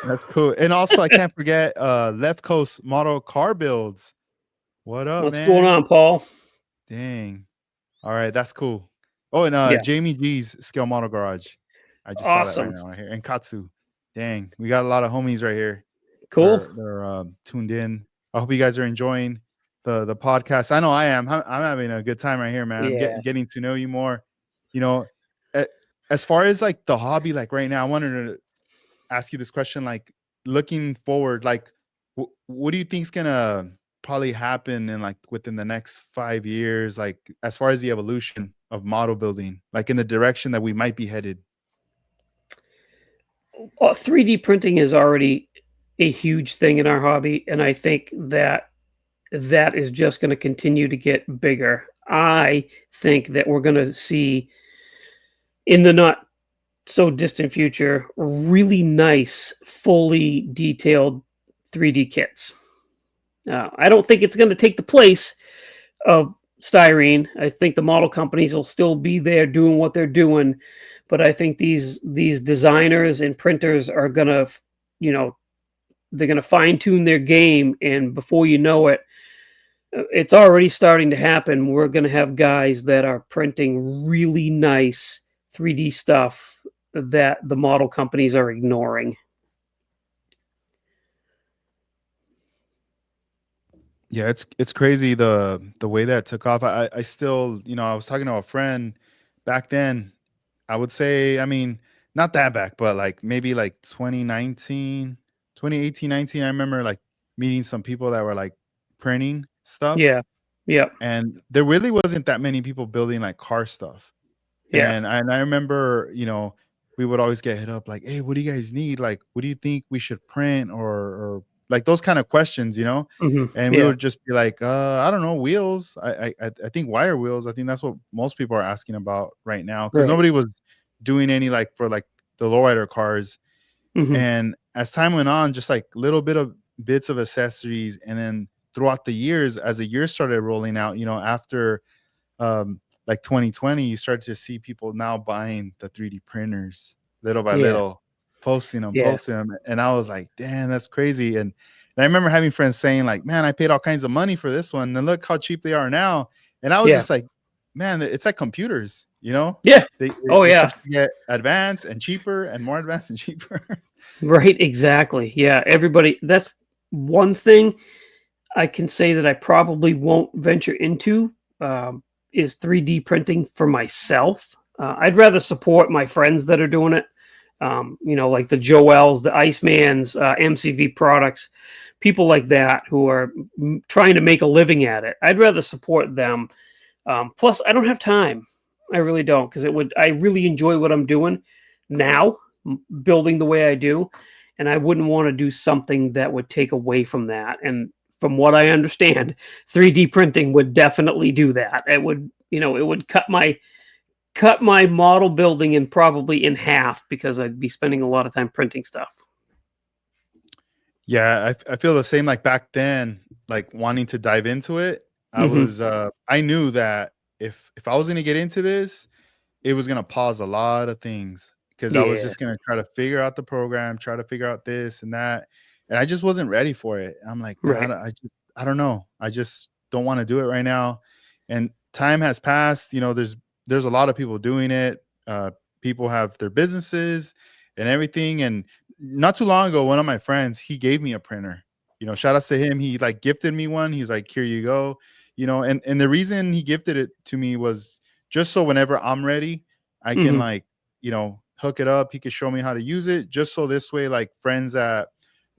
That's cool. And also, I can't forget Left Coast Model Car Builds. What up, What's going man? on, Paul? Dang. All right, that's cool. Oh, and Yeah, Jamie G's Scale Model Garage. I just saw that right awesome. now right here. And Katsu. Dang, we got a lot of homies right here. Cool. They're tuned in. I hope you guys are enjoying the podcast. I know I am. I'm having a good time right here, man. I'm Yeah. getting to know you more. You know, a- as far as like the hobby, like right now, I wanted to ask you this question. Like looking forward, like what do you think's gonna probably happen in like within the next 5 years? Like as far as the evolution of model building, like in the direction that we might be headed. 3D printing is already a huge thing in our hobby, and I think that that is just going to continue to get bigger. I think that we're going to see in the not so distant future really nice, fully detailed 3D kits. I don't think it's going to take the place of styrene. I think the model companies will still be there doing what they're doing, but I think these designers and printers are gonna, you know, they're gonna fine tune their game, and before you know it, it's already starting to happen. We're gonna have guys that are printing really nice 3D stuff that the model companies are ignoring. Yeah, it's crazy the way that took off. I still, I was talking to a friend back then. I would say, I mean, not that back, but like maybe like 2019, 2018, 19. I remember like meeting some people that were like printing stuff, Yeah, yeah, and there really wasn't that many people building like car stuff. yeah. And I remember, we would always get hit up like, "Hey, what do you guys need? Like, what do you think we should print?" Or like those kind of questions. And we Yeah, would just be like, I don't know, wheels. I think wire wheels. I think that's what most people are asking about right now because right. nobody was doing any like for like the lowrider cars. Hmm. And as time went on, just like little bits of accessories, and then throughout the years, as the years started rolling out, after like 2020, you start to see people now buying the 3D printers little by Yeah, little, posting them, yeah, posting them. And I was like, damn, that's crazy. And I remember having friends saying, like, man, I paid all kinds of money for this one. And look how cheap they are now. And I was yeah, just like, man, it's like computers. yeah. Oh They yeah. start to get advanced and cheaper and more advanced and cheaper. Right, exactly. Yeah, everybody, that's one thing I can say that I probably won't venture into, is 3D printing for myself. I'd rather support my friends that are doing it, like the Joels, the Icemans, MCV products, people like that who are trying to make a living at it. I'd rather support them. Plus, I don't have time. I really don't because I really enjoy what I'm doing now, building the way I do, and I wouldn't want to do something that would take away from that. And from what I understand, 3D printing would definitely do that. It would cut my model building in probably in half because I'd be spending a lot of time printing stuff. Yeah, I feel the same. Like back then, like wanting to dive into it, Hmm. I knew that if I was gonna get into this, it was gonna pause a lot of things because I was Yeah. just gonna try to figure out the program, try to figure out this and that, and I just wasn't ready for it. I'm like, man, Right. I don't know. I just don't want to do it right now. And time has passed. There's a lot of people doing it. People have their businesses and everything. And not too long ago, one of my friends, he gave me a printer. Shout outs to him. He like gifted me one. He's like, here you go. And the reason he gifted it to me was just so whenever I'm ready, I can Hmm. like, hook it up. He could show me how to use it just so this way, like friends that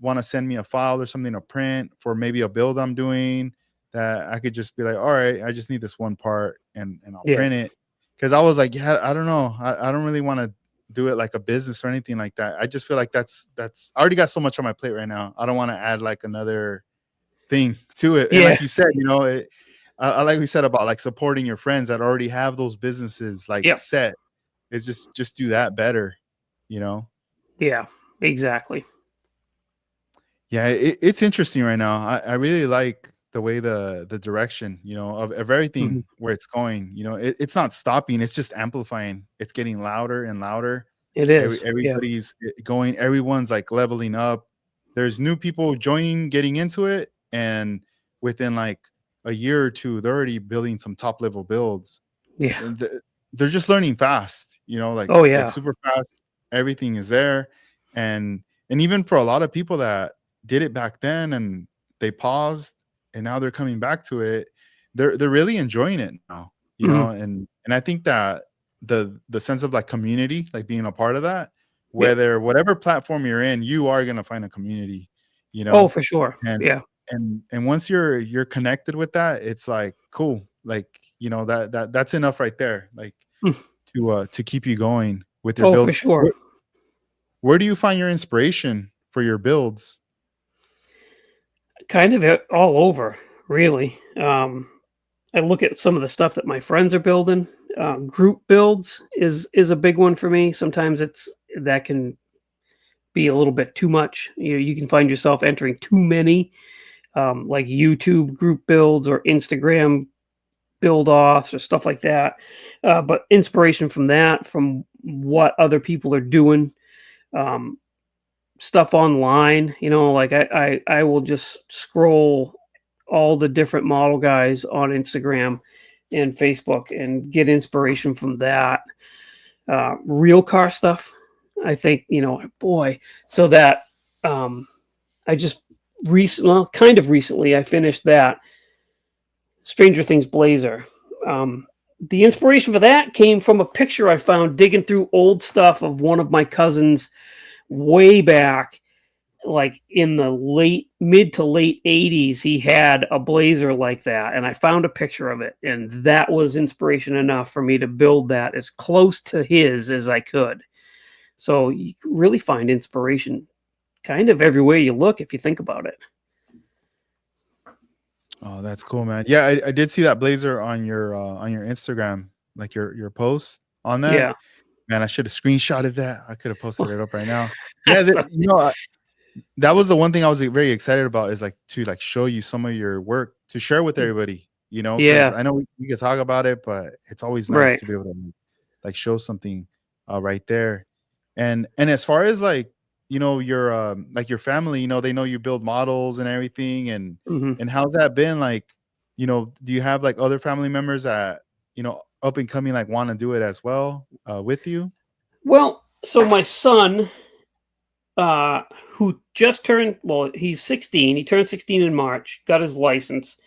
want to send me a file or something to print for maybe a build I'm doing, that I could just be like, all right, I just need this one part and I'll Yeah. print it. Cause I was like, yeah, I don't know. I don't really want to do it like a business or anything like that. I just feel like that's I already got so much on my plate right now. I don't want to add like another thing to it. And Yeah. like you said, I like we said about like supporting your friends that already have those businesses like Yep. set. Is just do that better, you know. Yeah. Exactly. Yeah, it's interesting right now. I really like the way the direction, of Hmm. everything where it's going. It's not stopping, it's just amplifying. It's getting louder and louder. It is. Yeah. Everyone's like leveling up. There's new people joining, getting into it, and within like a year or two, they're already building some top level builds. Yeah. And they're just learning fast, Oh like yeah. super fast. Everything is there, and even for a lot of people that did it back then and they paused and now they're coming back to it, they're really enjoying it now, Hmm. and I think that the sense of like community, like being a part of that, Yep. whether whatever platform you're in, you are gonna find a community, you Oh, know, for sure. and Yeah. and once you're connected with that, it's like cool. Like, that's enough right there. Like Mm. to keep you going with your Oh, for build. sure. What Where do you find your inspiration for your builds? Kind of all over, really. I look at some of the stuff that my friends are building. Group builds is a big one for me. Sometimes that can be a little bit too much. You can find yourself entering too many, like YouTube group builds or Instagram build offs or stuff like that. But inspiration from that, from what other people are doing, um, stuff online. Like I will just scroll all the different model guys on Instagram and Facebook and get inspiration from that. Real car stuff, I think, boy, so that I just kind of recently, I finished that Stranger Things Blazer. The inspiration for that came from a picture I found digging through old stuff of one of my cousins way back, like in the mid to late 80s. He had a Blazer like that, and I found a picture of it, and that was inspiration enough for me to build that as close to his as I could. So you really find inspiration kind of everywhere you look if you think about it. Oh, that's cool, man. Yeah, I did see that blazer on your Instagram, like your post on that. Yeah. Man, I should have screenshotted that. I could have posted it up right now. Yeah, That's that was the one thing I was very excited about, is like to like show you some of your work to share with everybody, because yeah, I know we can talk about it, but it's always nice right. to be able to like show something right there. And as far as like, your like your family, they know you build models and everything, Hmm. and how's that been like, do you have like other family members that, up and coming, like want to do it as well with you? Well, so my son, uh, who just turned, well, he's 16. He turned 16 in March, got his license.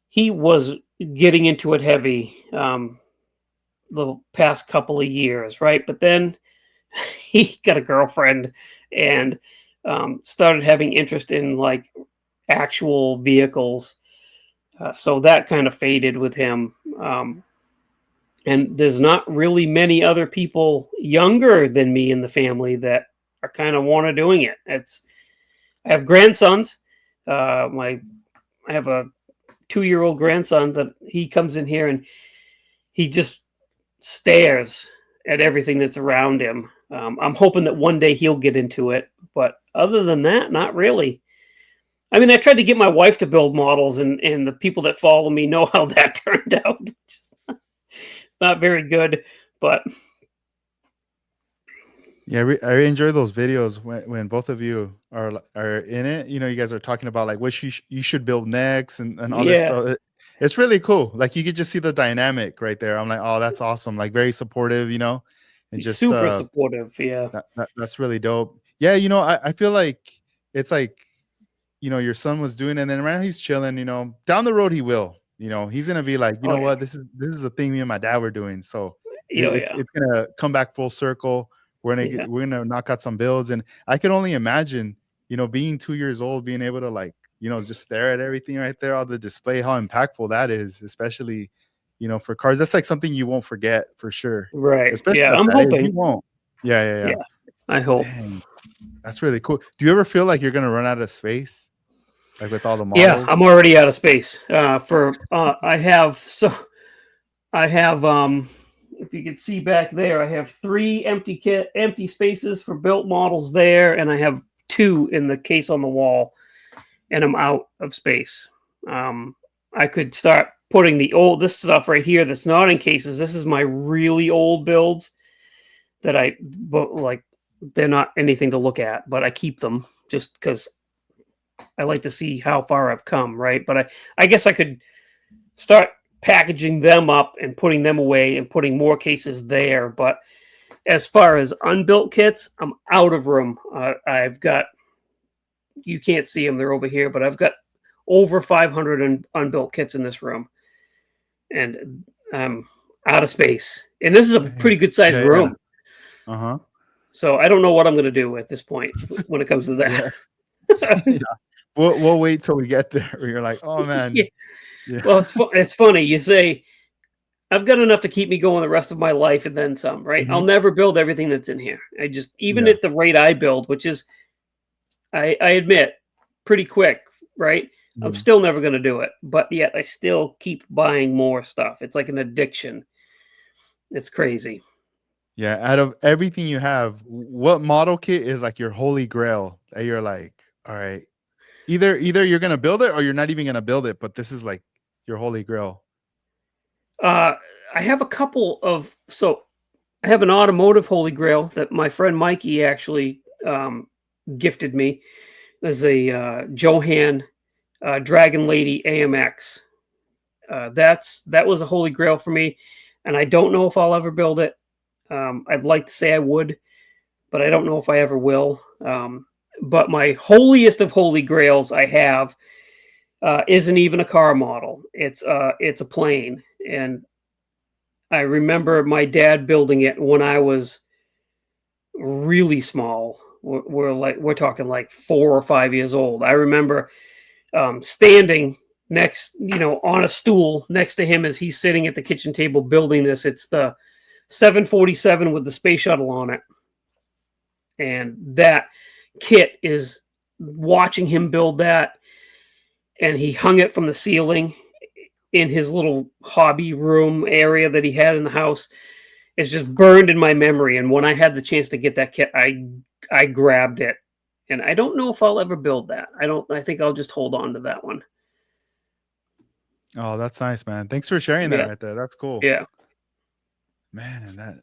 He was getting into it heavy the past couple of years, right? But then he got a girlfriend and started having interest in like actual vehicles. So that kind of faded with him. And there's not really many other people younger than me in the family that are kind of want to doing it. I have grandsons. My I have a 2-year old grandson that he comes in here and he just stares at everything that's around him. I'm hoping that one day he'll get into it, but other than that, not really. I mean, I tried to get my wife to build models, and the people that follow me know how that turned out. Just not very good, but Yeah, I enjoy those videos when both of you are in it. You guys are talking about like what you should build next, and all this yeah, stuff. It's really cool. Like you could just see the dynamic right there. I'm like, oh, that's awesome. Like very supportive, and he's just super supportive. Yeah. that's really dope. Yeah, I feel like it's like, your son was doing it, and then right now he's chilling, down the road he will. He's gonna be like, you Oh know yeah. what, this is the thing me and my dad were doing. So Oh yeah. it's gonna come back full circle. Yeah. We're gonna knock out some builds. And I can only imagine, being 2 years old, being able to like, just stare at everything right there on the display, how impactful that is, especially, for cars. That's like something you won't forget for sure, Right. especially Yeah. at I'm that age. You hoping. won't. Yeah, yeah, yeah. Yeah. I hope. Dang, that's really cool. Do you ever feel like you're gonna run out of space, like with all the Yeah. I'm models? already out of space. I have if you can see back there, I have 3 empty spaces for built models there, and I have 2 in the case on the wall, and I'm out of space. I could start putting this stuff right here that's not in cases. This is my really old builds that but like they're not anything to look at, but I keep them just because I like to see how far I've come, right? But I guess I could start packaging them up and putting them away and putting more cases there. But as far as unbuilt kits, I'm out of room. I've got, you can't see them, they're over here, but I've got over 500 unbuilt kits in this room, and I'm out of space. And this is a Dang. pretty good sized Yeah, yeah. room. Uh-huh. So I don't know what I'm going to do at this point when it comes to Yeah. that. Yeah. We'll wait till we get there where you're like, oh Yeah. man. Yeah. Well, it's funny. You say I've got enough to keep me going the rest of my life and then some, right? I'll Mhm. never build everything that's in here. I just even Yeah. at the rate I build, which is I admit pretty quick, right? I'm Mhm. still never going to do it, but yet I still keep buying more stuff. It's like an addiction. It's crazy. Yeah, out of everything you have, what model kit is like your holy grail that you're like, "All right, either you're gonna build it or you're not even gonna build it, but this is like your holy grail." Uh, I have a couple of I have an automotive holy grail that my friend Mikey actually gifted me. There's a Johan Dragon Lady AMX. That was a holy grail for me, and I don't know if I'll ever build it. I'd like to say I would, but I don't know if I ever will. But my holiest of holy grails I have isn't even a car model. It's a plane, and I remember my dad building it when I was really small. We're talking like 4 or 5 years old. I remember standing next, on a stool next to him as he's sitting at the kitchen table building this. It's the 747 with the space shuttle on it, and that kit is watching him build that, and he hung it from the ceiling in his little hobby room area that he had in the house. It's just burned in my memory, and when I had the chance to get that kit, I grabbed it, and I don't know if I'll ever build that. I think I'll just hold on to that one. Oh, that's nice, man. Thanks for sharing that Yeah, right there. That's cool. yeah, Man,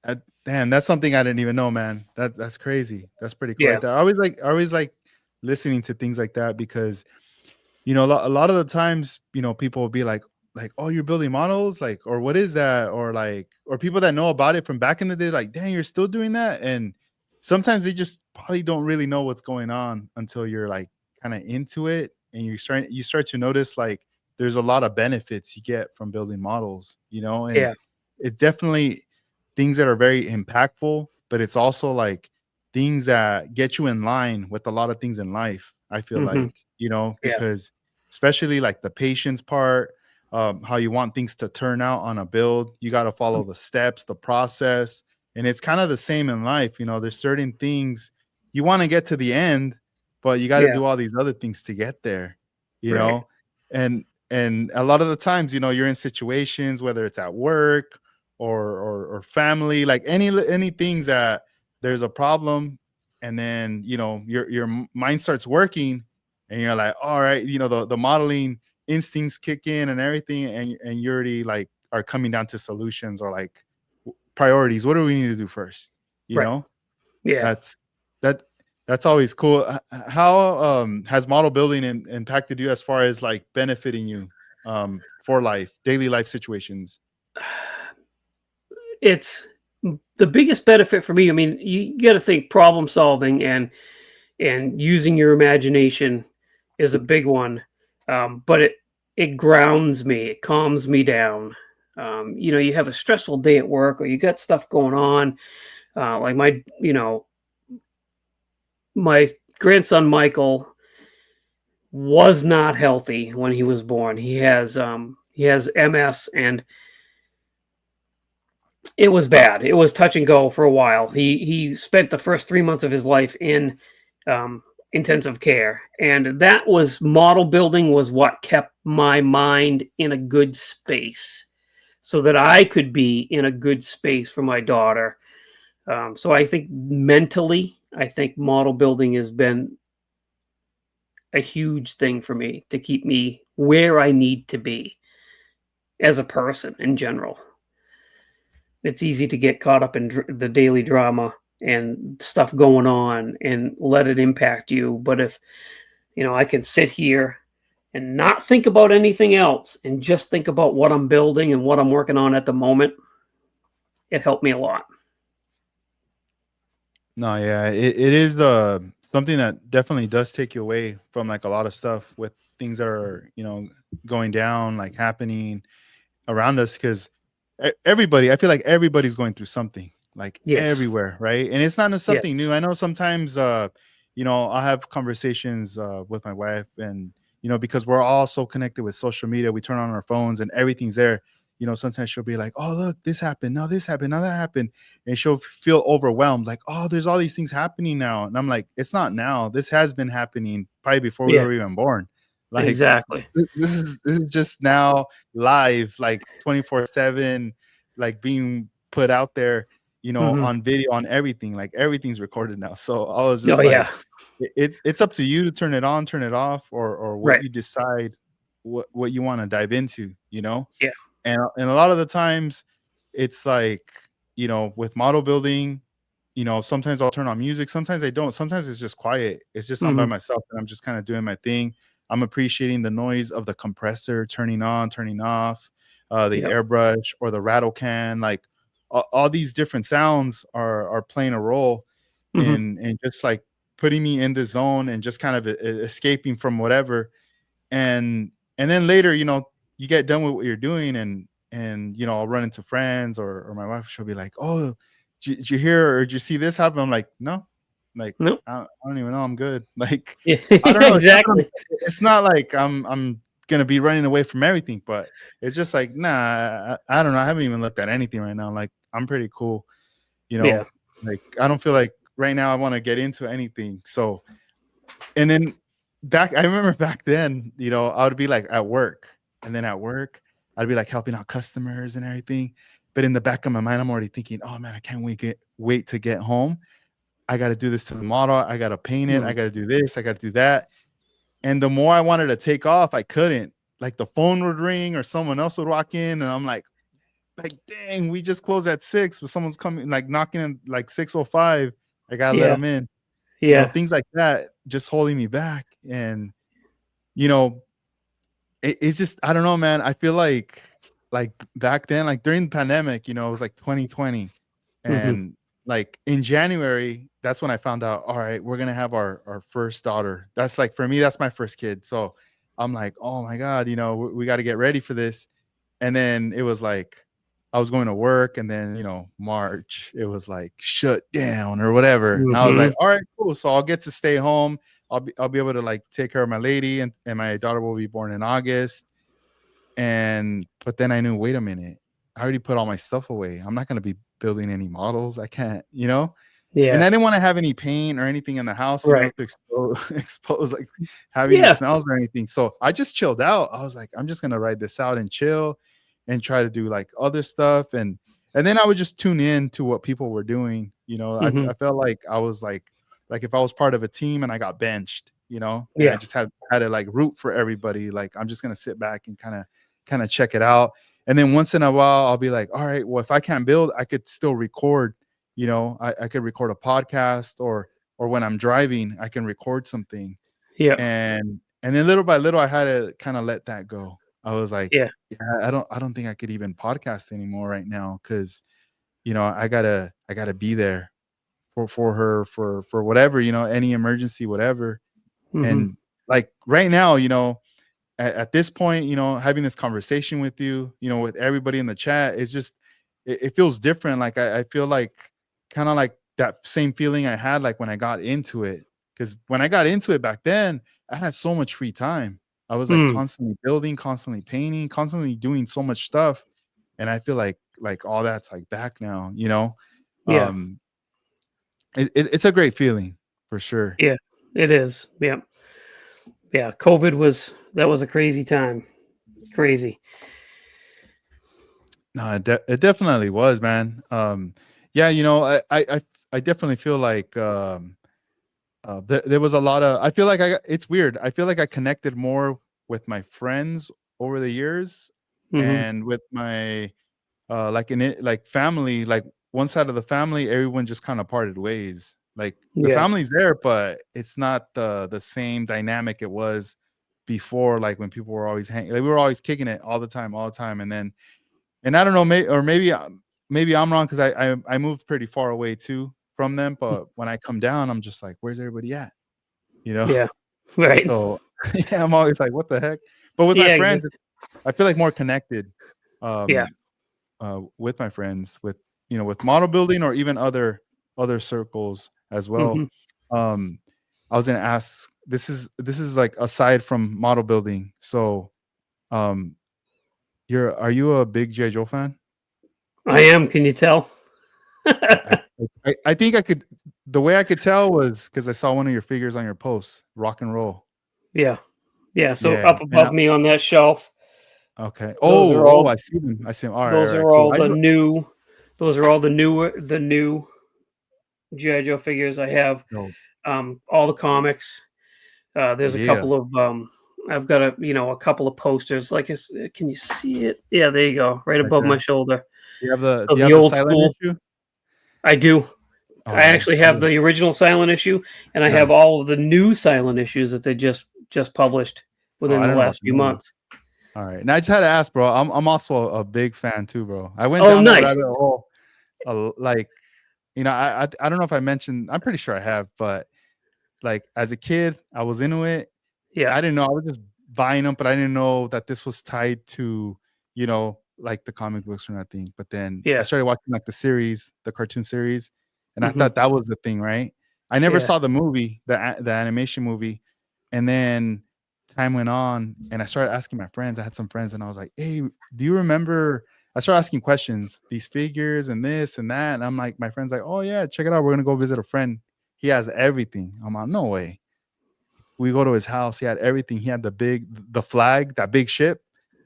and damn, that's something I didn't even know, man. That's crazy. That's pretty cool right yeah, there. I always like listening to things like that because a lot of the times, people will be like, "Oh, you're building models?" Like, or "What is that?" Or like, or people that know about it from back in the day, like, "Dang, you're still doing that?" And sometimes they just probably don't really know what's going on until you're like kind of into it, and you start to notice like there's a lot of benefits you get from building models, and yeah. it's definitely things that are very impactful, but it's also like things that get you in line with a lot of things in life. I feel Hmm. like, Yeah, because especially like the patience part, how you want things to turn out on a build, you got to follow the steps, the process. And it's kind of the same in life. There's certain things you want to get to the end, but you got to yeah, do all these other things to get there, you right. know? And a lot of the times, you're in situations, whether it's at work or family, like any things that there's a problem, and then your mind starts working, and you're like, all right, the modeling instincts kick in and everything, and you already like are coming down to solutions or like priorities. What do we need to do first? You Right. know, Yeah. that's that that's always cool. How has model building impacted you as far as like benefiting you for life, daily life situations? It's the biggest benefit for me. I mean, you got to think problem solving and using your imagination is a big one. But it grounds me. It calms me down. You have a stressful day at work, or you got stuff going on. Like my grandson Michael was not healthy when he was born. He has MS, and it was bad. It was touch and go for a while. He spent the first 3 months of his life in intensive care, and that was model building was what kept my mind in a good space, so that I could be in a good space for my daughter. So I think mentally, I think model building has been a huge thing for me to keep me where I need to be as a person in general. It's easy to get caught up in the daily drama and stuff going on and let it impact you. But if, I can sit here and not think about anything else and just think about what I'm building and what I'm working on at the moment, it helped me a lot. No, yeah, it is the something that definitely does take you away from like a lot of stuff with things that are going down, like happening around us, because everybody, I feel like everybody's going through something, like Yes. everywhere, right? And it's not Yes. something new. I know sometimes, I have conversations with my wife, and because we're all so connected with social media, we turn on our phones and everything's there. sometimes she'll be like, "Oh, look, this happened. Now this happened. Now that happened." And she'll feel overwhelmed, like, "Oh, there's all these things happening now." And I'm like, "It's not now. This has been happening probably before we Yeah. were even born." Like, Exactly. this is just now live, like 24/7, like being put out there, Mhm. on video, on everything. Like everything's recorded now. So I was Oh, just yeah. like, it's up to you to turn it on, turn it off, or what Right. you decide what you want to dive into. Yeah. And a lot of the times it's like, with model building, sometimes I'll turn on music, sometimes I don't. Sometimes it's just quiet. It's just I'm by Mhm. myself and I'm just kind of doing my thing. I'm appreciating the noise of the compressor turning on, turning off, the Yep. airbrush or the rattle can. Like all these different sounds are playing a role Mhm. in just like putting me in the zone and just kind of escaping from whatever. And then later, you get done with what you're doing, and I'll run into friends, or my wife, she'll be like, "Oh, did you hear or did you see this happen?" I'm like, "No." Like, Nope. I don't even know, I'm good. Like, Yeah. I don't know, Exactly. it's not like I'm gonna be running away from everything, but it's just like, nah, I don't know, I haven't even looked at anything right now. Like, I'm pretty cool, you Yeah. know? Like, I don't feel like right now I wanna get into anything. So and then I remember back then, I would be like at work, and then at work, I'd be like helping out customers and everything. But in the back of my mind, I'm already thinking, "Oh man, I can't wait to get home. I got to do this to the model. I got to paint it. I Mhm. got to do this. I got to do that." And the more I wanted to take off, I couldn't. Like the phone would ring or someone else would walk in, and I'm like, dang, we just closed at 6, but someone's coming, like knocking in like 6:05. I gotta let Yeah. them in. Yeah. Things like that just holding me back. And you know, it's just, I don't know, man. I feel like back then, like during the pandemic, it was like 2020, Mhm. and like in January, that's when I found out. All right, we're gonna have our first daughter. That's like, for me, that's my first kid. So I'm like, oh my god, we got to get ready for this. And then it was like I was going to work, and then March, it was like shut down or whatever, and I was like, Mhm. all right, cool. So I'll get to stay home. I'll be able to like take care of my lady, and my daughter will be born in August. And but then I knew, wait a minute, I already put all my stuff away. I'm not gonna be building any models. I can't. And Yeah. I didn't want to have any paint or anything in the house, Right. to expose like having the Yeah. smells or anything. So I just chilled out. I was like, I'm just gonna ride this out and chill and try to do like other stuff. And then I would just tune in to what people were doing. Mhm. I felt like I was like if I was part of a team and I got benched, and I Yeah. just had to like root for everybody. Like I'm just gonna sit back and kind of check it out. And then once in a while, I'll be like, all right, well, if I can't build, I could still record. I could record a podcast, or when I'm driving, I can record something. Yeah. And then little by little, I had to kind of let that go. I was like, Yeah. yeah, I don't think I could even podcast anymore right now, because I gotta be there for her, for whatever, any emergency, whatever. Mhm. And like right now, at this point, having this conversation with you, with everybody in the chat, is just, it feels different. Like I feel like kind of like that same feeling I had like when I got into it. Because when I got into it back then, I had so much free time. I was like Mm. constantly building, constantly painting, constantly doing so much stuff. And I feel like all that's like back now. Yeah. Um, it's a great feeling for sure. Yeah. It is. Yeah. Yeah. COVID was a crazy time. Crazy. No, it definitely was, man. Yeah, I definitely feel like there was a lot of. I feel like it's weird. I feel like I connected more with my friends over the years, Mhm. and with my like in it like family. Like one side of the family, everyone just kind of parted ways. Like the Yeah. family's there, but it's not the same dynamic it was before. Like when people were always hanging, like we were always kicking it all the time, and I don't know, maybe I'm wrong, because I moved pretty far away too from them. But when I come down, I'm just like, where's everybody at? You know? Yeah. Right. So yeah, I'm always like, what the heck? But with my Yeah. friends, I feel like more connected, Yeah. um, with my friends, with model building, or even other circles as well. Mhm. Um, I was gonna ask. This is like aside from model building. So, um, Are you a big G.I. Joe fan? I am. Can you tell? I think I could the way I could tell was because I saw one of your figures on your post, rock and roll. Yeah. Yeah. So Yeah, up and above me on that shelf, okay. those are Oh, all I see them. I see them. those Alright, are cool. all the new those are all the new GI Joe figures I have. No. All the comics. There's a Yeah. couple of I've got a couple of posters. Can you see it? Yeah, there you go, right Right above my there. shoulder. Do So you the have the old silent school. issue? I do. I Oh, actually have cool. the original silent issue, and I have Nice. all of the new silent issues that they just published Oh, within I the don't know about last the few new one. months. Alright. Now I just had to ask, bro. I'm also a big fan too, bro. I went Oh, down that nice. rabbit hole, like, I don't know if I mentioned I'm pretty sure I have, but, like, as a kid, I was into it. Yeah, I didn't know. I was just buying them, but I didn't know that this was tied to, like the comic books or nothing. But then I yeah, started watching like the series, the cartoon series, and I hmm thought that was the thing, right? I never yeah, saw the movie, the animation movie, and then time went on, and I started asking my friends. I had some friends, and I was like, "Hey, do you remember?" I started asking questions, these figures and this and that, and I'm like, my friend's like, "Oh yeah, check it out. We're gonna go visit a friend. He has everything." I'm like, "No way." We go to his house. He had everything. He had the flag, that big ship,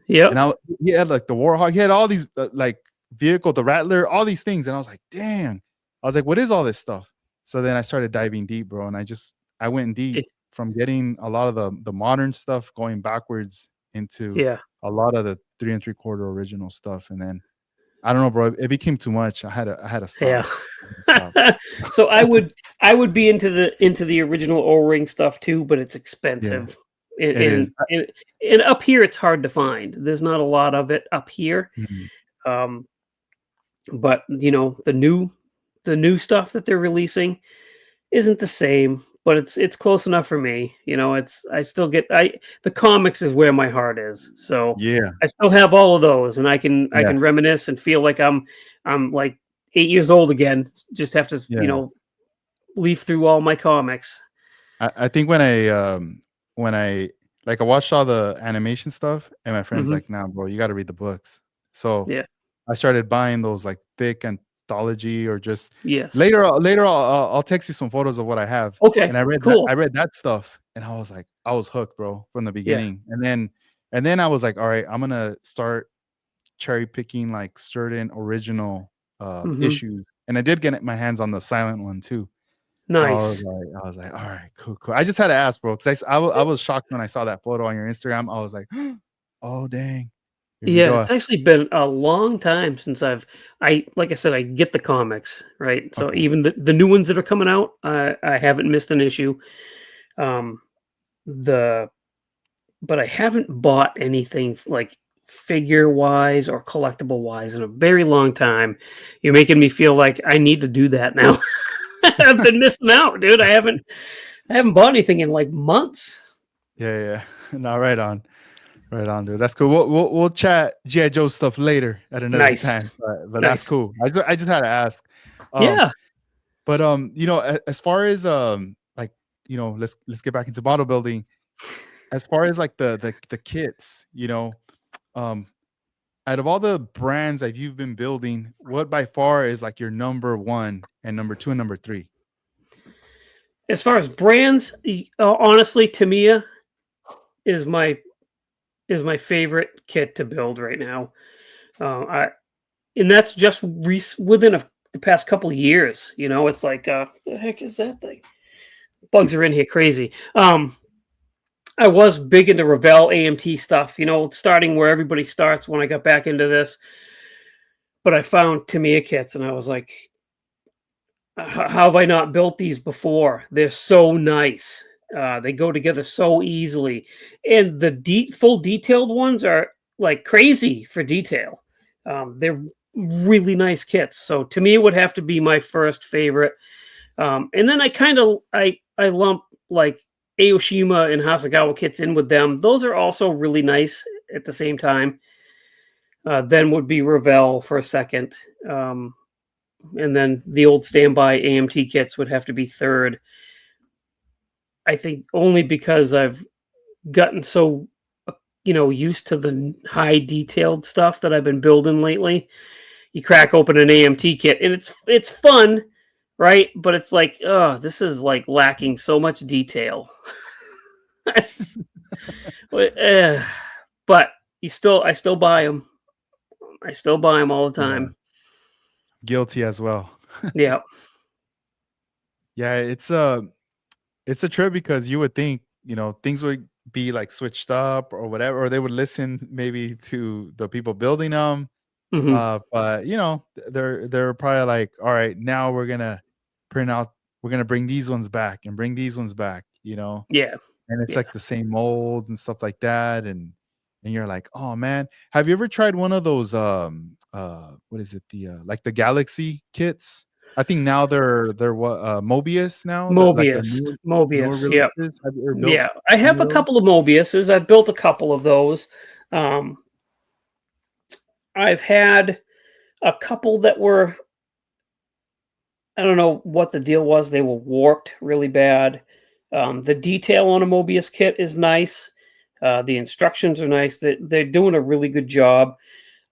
and yep. he had like the Warhawk. He had all these like vehicle, the Rattler, all these things, and I was like, "Damn!" I was like, "What is all this stuff?" So then I started diving deep, bro, and I went deep eh, from getting a lot of the modern stuff, going backwards into Yeah, a lot of the 3 3/4 original stuff, and then I don't know, bro. It became too much. I had to stop. yeah. I had to stop. So I would be into the original O-ring stuff too, but it's Yeah, expensive. And it is. and, and and up here it's hard to find. There's not a lot of it up here. Mhm. Um, but the new stuff that they're releasing isn't the same, but it's close enough for me. It's I still get I the comics is where my heart is. So Yeah, I still have all of those, and I can I yeah, can reminisce and feel like I'm like 8 years old again. Just have to yeah. leaf through all my comics. I think when I like, I watched all the animation stuff, and my friend's Hmm. like, "Nah, bro, you gotta read the books." So, Yeah. I started buying those, like, thick anthology or just Yes. later I'll text you some photos of what I have, Okay. and Cool. I read that stuff, and I was hooked, bro, from the Yeah. beginning, and then I was like, "Alright, I'm gonna start cherry picking, like, certain original, Hmm. issues," and I did get my hands on the silent one too. So Nice. I was like, "Alright, cool, cool." I just had to ask, bro, 'cause I was shocked when I saw that photo on your Instagram. I was like, "Oh, dang. Here we Yeah, go." it's actually been a long time since like I said, I get the comics, right? So Okay. even the new ones that are coming out, I haven't missed an issue. Um, the but I haven't bought anything like figure wise or collectible wise in a very long time. You're making me feel like I need to do that now. I've been missing out, dude. I haven't bought anything in like months. Yeah, yeah. No, right on. Right on, dude. That's cool. We'll chat G.I. Joe stuff later at another Nice. time, but that's Nice. cool. I just had to ask. Um, Yeah. but, as far as, like, let's get back into model building. As far as, like, the kits, um out of all the brands that you've been building, what by far is like your number 1 and number 2 and number 3? As far as brands, honestly, Tamiya is my favorite kit to build right now. I and that's just within the past couple of years. It's like, the heck is that thing? Bugs are in here crazy. I was big into Revell AMT stuff. Starting where everybody starts when I got back into this. But I found Tamiya kits, and I was like, How have I not built these before? They're so nice. They go together so easily, and the full detailed ones are like crazy for detail. They're really nice kits. So to me, it would have to be my first favorite. And then I lump like Aoshima and Hasagawa kits in with them. Those are also really nice at the same time. Then would be Revell for a second. And then the old standby AMT kits would have to be third. I think only because I've gotten so used to the high detailed stuff that I've been building lately. You crack open an AMT kit, and it's fun, right? But it's like, oh, this is like lacking so much detail. It's- uh, but I still buy them. I still buy them all the Yeah, time. guilty as well. Yeah. Yeah, it's a trip because you would think, things would be like switched up or whatever, or they would listen maybe to the people building them. Hmm. But they're probably like, all right, now print out, we're gonna bring these ones back and bring these ones back, Yeah. and it's Yeah. like the same molds and stuff like that, and you're like, oh man, have you ever tried one of those what is it, like the Galaxy kits? I think now they're what, Mobius now, that like the Mobius. newer Mobius. Yep. releases. Have you ever built Yeah. I any have of a those? couple of Mobiuses. I've built a couple of those. Um, I've had a couple that were, I don't know what the deal was. They were warped really bad. The detail on a Mobius kit is nice. The instructions are nice. They're doing a really good job.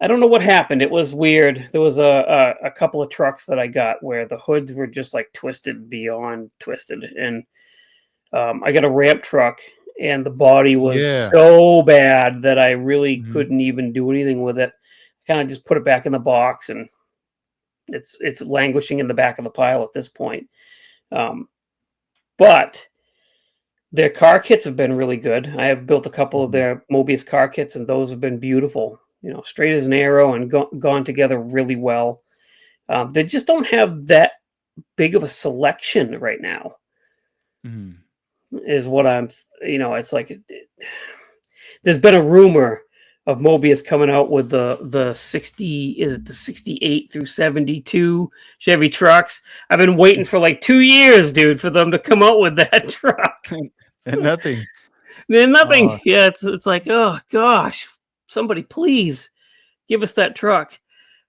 I don't know what happened. It was weird. There was a couple of trucks that I got where the hoods were just like twisted beyond twisted, and I got a ramp truck, and the body was Yeah. so bad that I really Mhm. couldn't even do anything with it. Kind of just put it back in the box, and it's languishing in the back of the pile at this point. Um, but their car kits have been really good. I have built a couple of Mhm. their Mobius car kits, and those have been beautiful. Straight as an arrow and gone together really well. They just don't have that big of a selection right now. Mhm. Is what it's like there's been a rumor of Mobius coming out with the 60, is it the 68 through 72 Chevy trucks. I've been waiting for like 2 years, dude, for them to come out with that truck. And nothing. Then nothing. Uh, Yeah, it's like, oh gosh, somebody please give us that truck.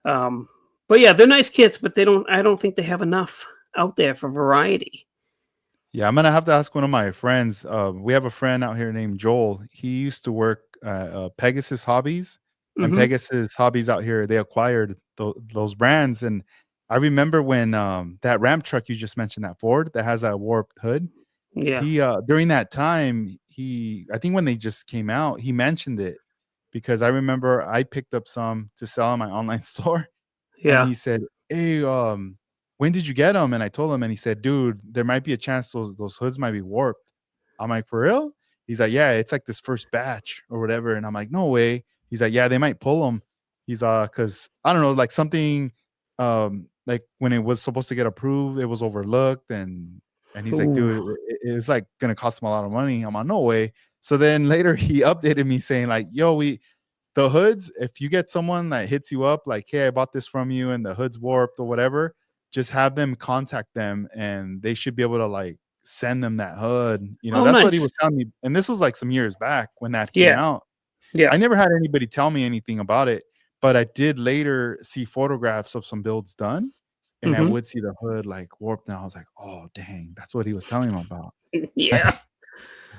Um, but yeah, they're nice kits, but I don't think they have enough out there for variety. yeah, I'm gonna have to ask one of my friends. We have a friend out here named Joel. He used to work at Pegasus Hobbies, and Hmm. Pegasus Hobbies out here, they acquired those brands. And I remember when that Ram truck you just mentioned, that Ford that has that warped hood. Yeah, He during that time, I think when they just came out, he mentioned it because I remember I picked up some to sell on my online store. And yeah. he said, "Hey, when did you get them?" And I told him, and he said, "Dude, there might be a chance those hoods might be warped." I'm like, "For real?" He's like, "Yeah, it's like this first batch or whatever." And I'm like, "No way." He's like, "Yeah, they might pull them." He's because I don't know, like something, like when it was supposed to get approved, it was overlooked, and he's like, Ooh. "Dude, it's like gonna cost him a lot of money." I'm like, "No way." So then later he updated me saying like, "Yo, the hoods, if you get someone that hits you up like, "Hey, I bought this from you and the hood's warped," or whatever, just have them contact them and they should be able to like send them that hood. Oh, That's what he nice. was telling me. And this was like some years back when that came Yeah, out. yeah. I never had anybody tell me anything about it, but I did later see photographs of some builds done, and I Hmm. would see the hood like warped, and I was like, "Oh, dang, that's what he was telling me about." Yeah,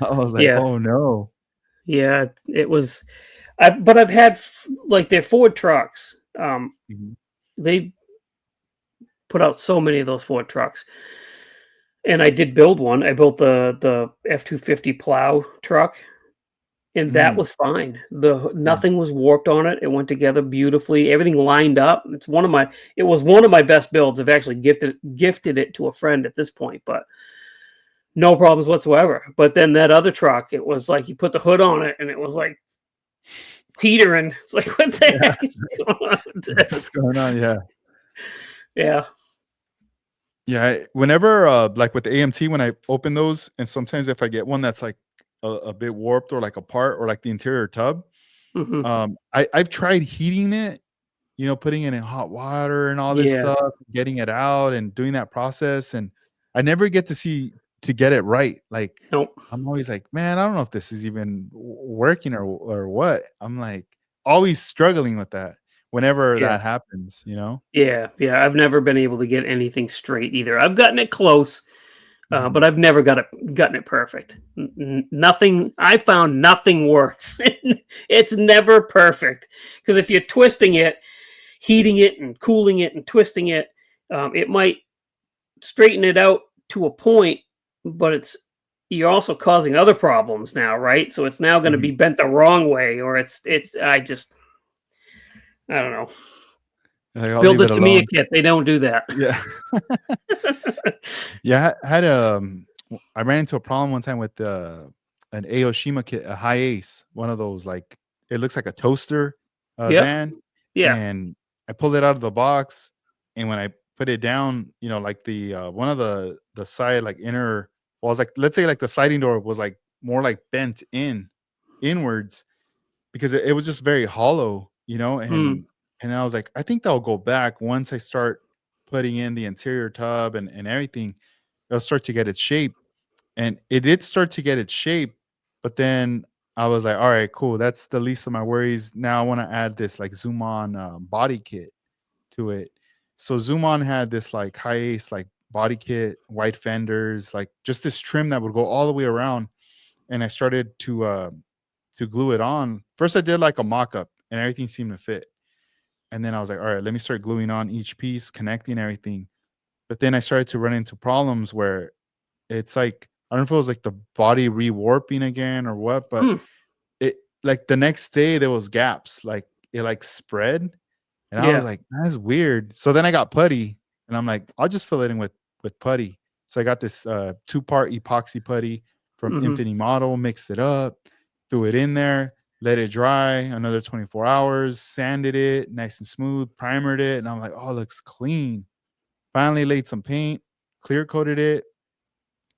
I was like, yeah, "Oh no." yeah. It was. But I've had like their Ford trucks. Mhm, They put out so many of those Ford trucks, and I did build one. I built the F-250 plow truck, and that mhm, was fine. The mhm. Nothing was warped on it. It went together beautifully. Everything lined up. It was one of my best builds. I've actually gifted it to a friend at this point, but no problems whatsoever. But then that other truck, it was like you put the hood on it, and it was like teetering. It's like, what the Yeah. heck is going on with What's this? going on? Yeah. Yeah. Yeah, whenever, like with the AMT, when I open those, and sometimes if I get one that's like a bit warped or like a part or like the interior tub, Hmm. I've tried heating it, putting it in hot water and all this Yeah. stuff, getting it out and doing that process, and I never get to get it right. Like Nope. I'm always like, man, I don't know if this is even working or what. I'm like always struggling with that whenever Yeah. that happens. Yeah. Yeah. I've never been able to get anything straight either. I've gotten it close, Mhm. but I've never gotten it perfect. Nothing. I found nothing works. It's never perfect because if you're twisting it, heating it, and cooling it, and twisting it, it might straighten it out to a point, but you're also causing other problems now, right? So it's now going to be Mhm. bent the wrong way, or it's. I don't know. Like, I'll Build leave it it to me a alone. kit. They don't do that. Yeah. Yeah, I had, I ran into a problem one time with, an Aoshima kit, a high ace, one of those, like, it looks like a toaster, Yep. van, Yeah. and I pulled it out of the box, and when I put it down, like, one of the side, like, inner walls, like, let's say, like, the sliding door was, like, more, like, bent inwards because it was just very hollow, Mm. and then I was like, "I think that'll go back once I start putting in the interior tub and everything, it'll start to get its shape." And it did start to get its shape, but then I was like, "Alright, cool, that's the least of my worries." Now I wanna add this, like, Zoom On, body kit to it. So Zoom On had this, like, high ace, like, body kit, white fenders, like, just this trim that would go all the way around, and I started to glue it on. First, I did, like, a mock-up, and everything seemed to fit, and then I was like, "Alright, let me start gluing on each piece, connecting everything." But then I started to run into problems where it's like I don't know if it was, like, the body rewarping again or what, but Mm. it like, the next day, there was gaps, like, it, like, spread, and I was Yeah. like, "That's weird." So then I got putty, and I'm like, "I'll just fill it in with putty." So I got this, two-part epoxy putty from Hmm. Infinity Model, mixed it up, threw it in there, let it dry another 24 hours, sanded it nice and smooth, primered it, and I'm like, "Oh, it looks clean." Finally laid some paint, clear coated it.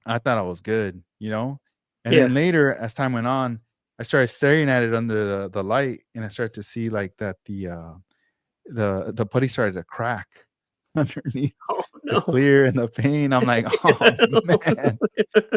I thought I was good, And Yeah. then later, as time went on, I started staring at it under the light, and I started to see, like, that the putty started to crack underneath Oh the no. clear and the paint. I'm like, "Oh, man,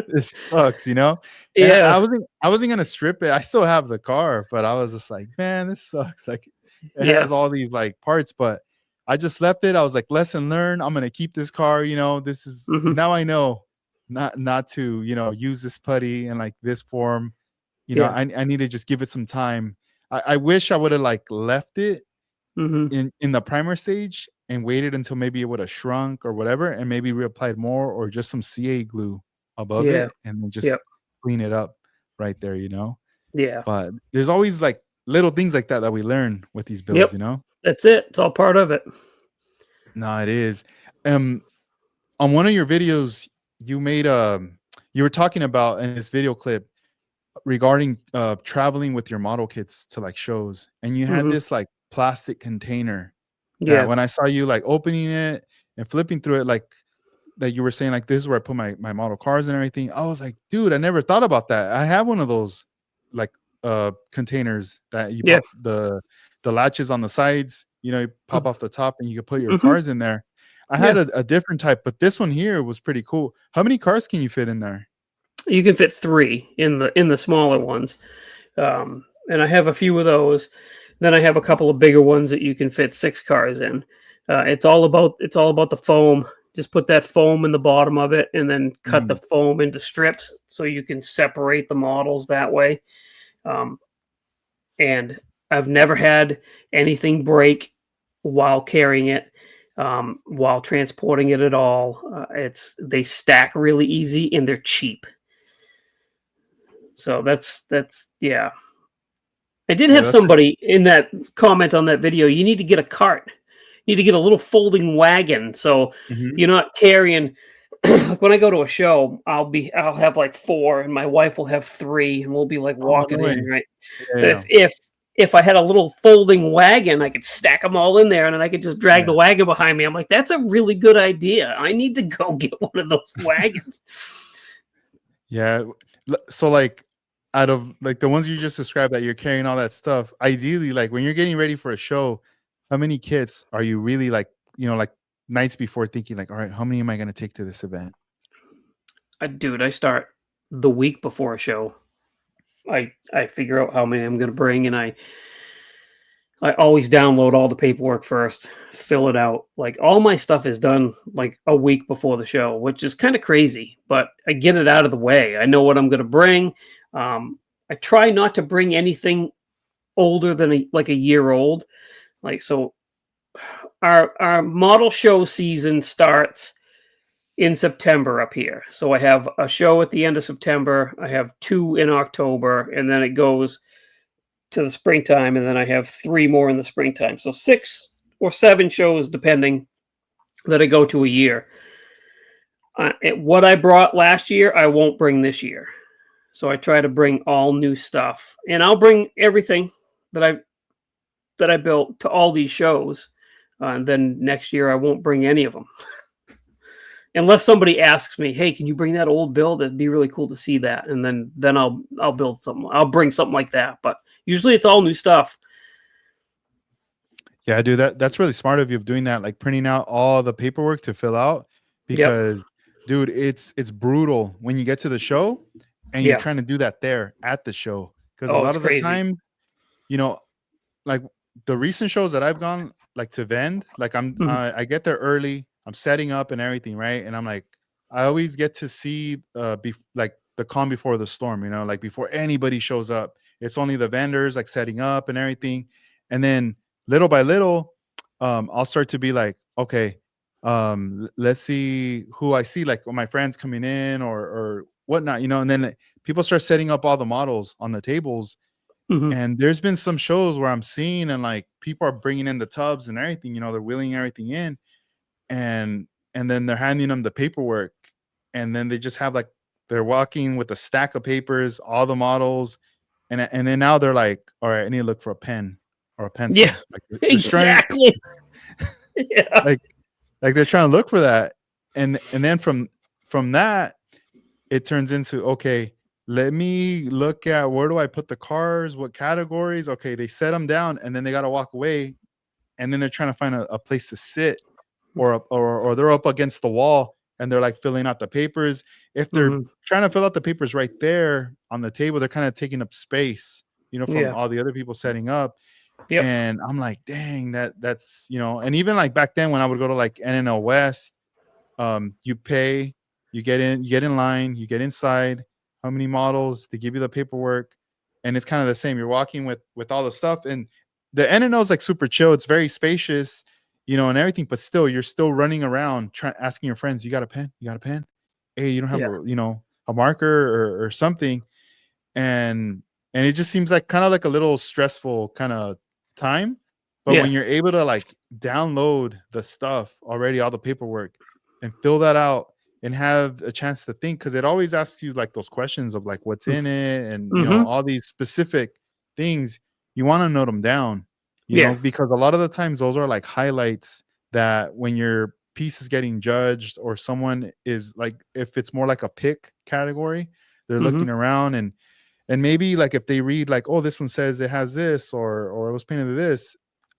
this sucks," And I Yeah. wasn't gonna strip it. I still have the car, but I was just like, "Man, this sucks." Like, it Yeah. has all these, like, parts, but I just left it. I was like, "Lesson learned. I'm gonna keep this car, this is Hmm. now I know not to, use this putty in, like, this form." Yeah. I need to just give it some time. I wish I woulda, like, left it Hmm. in the primer stage and waited until maybe it would have shrunk or whatever, and maybe reapplied more or just some CA glue above Yeah. it and then Yep. just clean it up right there. Yeah. But there's always, like, little things like that that we learn with these Yep. builds. That's it. It's all part of it. No, it is. Um, on one of your videos, you made, you were talking about in this video clip regarding, traveling with your model kits to, like, shows, and you had Hmm. this, like, plastic container that Yeah. when I saw you, like, opening it and flipping through it, like, that you were saying, like, "This is where I put my model cars and everything." I was like, "Dude, I never thought about that." I have one of those, like, containers that you Yeah. pop the latches on the sides, you pop off the top and you can put your Hmm. cars in there. I had Yeah. a different type, but this one here was pretty cool. How many cars can you fit in there? You can fit three in the smaller ones, and I have a few of those. Then I have a couple of bigger ones that you can fit six cars in. It's all about the foam. Just put that foam in the bottom of it, and then cut the Mhm, foam into strips so you can separate the models that way. Um, and I've never had anything break while carrying it, while transporting it at all. They stack really easy and they're cheap. So that's yeah. I did yeah, have that's somebody in that comment on that video. You need to get a cart. You need to get a little folding wagon so mhm. you're not carrying. Like when I go to a show, I'll have like four, and my wife will have three, and we'll be like Oh, no walking way. in, right? Yeah, But yeah, if I had a little folding wagon, I could stack them all in there, and then I could just drag yeah. the wagon behind me. I'm like, that's a really good idea. I need to go get one of those wagons. Yeah, so, like, out of, like, the ones you just described that you're carrying all that stuff, ideally, like, when you're getting ready for a show, how many kits are you really, like, like, nights before thinking, like, "Alright, how many am I gonna take to this event?" Dude, I start the week before a show. I figure out how many I'm going to bring, and I always download all the paperwork first, fill it out. Like all my stuff is done like a week before the show, which is kind of crazy, but I get it out of the way. I know what I'm going to bring. I try not to bring anything older than like a year old. Like so, our model show season starts in September up here. So I have a show at the end of September. I have two in October, and then it goes to the springtime, and then I have three more in the springtime. So 6 or 7 shows, depending, that I go to a year. What I brought last year, I won't bring this year. So I try to bring all new stuff, and I'll bring everything that I built to all these shows. And then next year, I won't bring any of them unless somebody asks me, "Hey, can you bring that old build? It'd be really cool to see that." And then I'll build something. I'll bring something like that. But usually, it's all new stuff. Yeah, dude, that's really smart of you of doing that, like printing out all the paperwork to fill out Yep. because dude, it's brutal when you get to the show and you're Yeah. trying to do that there at the show. Because a Oh, lot it's of the crazy. time, you know, like the recent shows that I've gone like to vend, like Mhm. I get there early, I'm setting up and everything, right? And I'm like, I always get to see like the calm before the storm, like before anybody shows up. It's only the vendors like setting up and everything. And then little by little, I'll start to be like, okay, let's see who I see, like my friends coming in or whatnot, and then like, people start setting up all the models on the tables Mhm. and there's been some shows where I'm seeing and like people are bringing in the tubs and everything, they're wheeling everything in and and then they're handing them the paperwork and then they just have like they're walking with a stack of papers, all the models, and then now they're like, all right, I need to look for a pen or a Yeah. pencil. Like they're trying Exactly. Yeah. like they're trying to look for that. And then from that it turns into, okay, let me look at where do I put the cars, what categories. Okay, they set them down and then they got to walk away and then they're trying to find a place to sit or they're up against the wall and they're like filling out the papers. If they're Mhm. trying to fill out the papers right there on the table, they're kind of taking up space, from Yeah. all the other people setting up. Yep. And I'm like, dang, that's and even like back then when I would go to like NNL West, you pay, you get in line, you get inside, how many models, they give you the paperwork, and it's kind of the same. You're walking with all the stuff, and the NNO is like super chill. It's very spacious, and everything, but still, you're still running around trying asking your friends, you got a pen? You got a pen? Hey, you don't have Yeah. a marker or something. And it just seems like kind of like a little stressful kind of time. But Yeah. when you're able to like download the stuff already, all the paperwork, and fill that out and have a chance to think, because it always asks you like those questions of like what's in it and Mhm. all these specific things, you want to note them down, Yeah. because a lot of the times those are like highlights that when your piece is getting judged or someone is like, if it's more like a pick category, they're looking Mhm. around and maybe like if they read like, oh, this one says it has this or it was painted this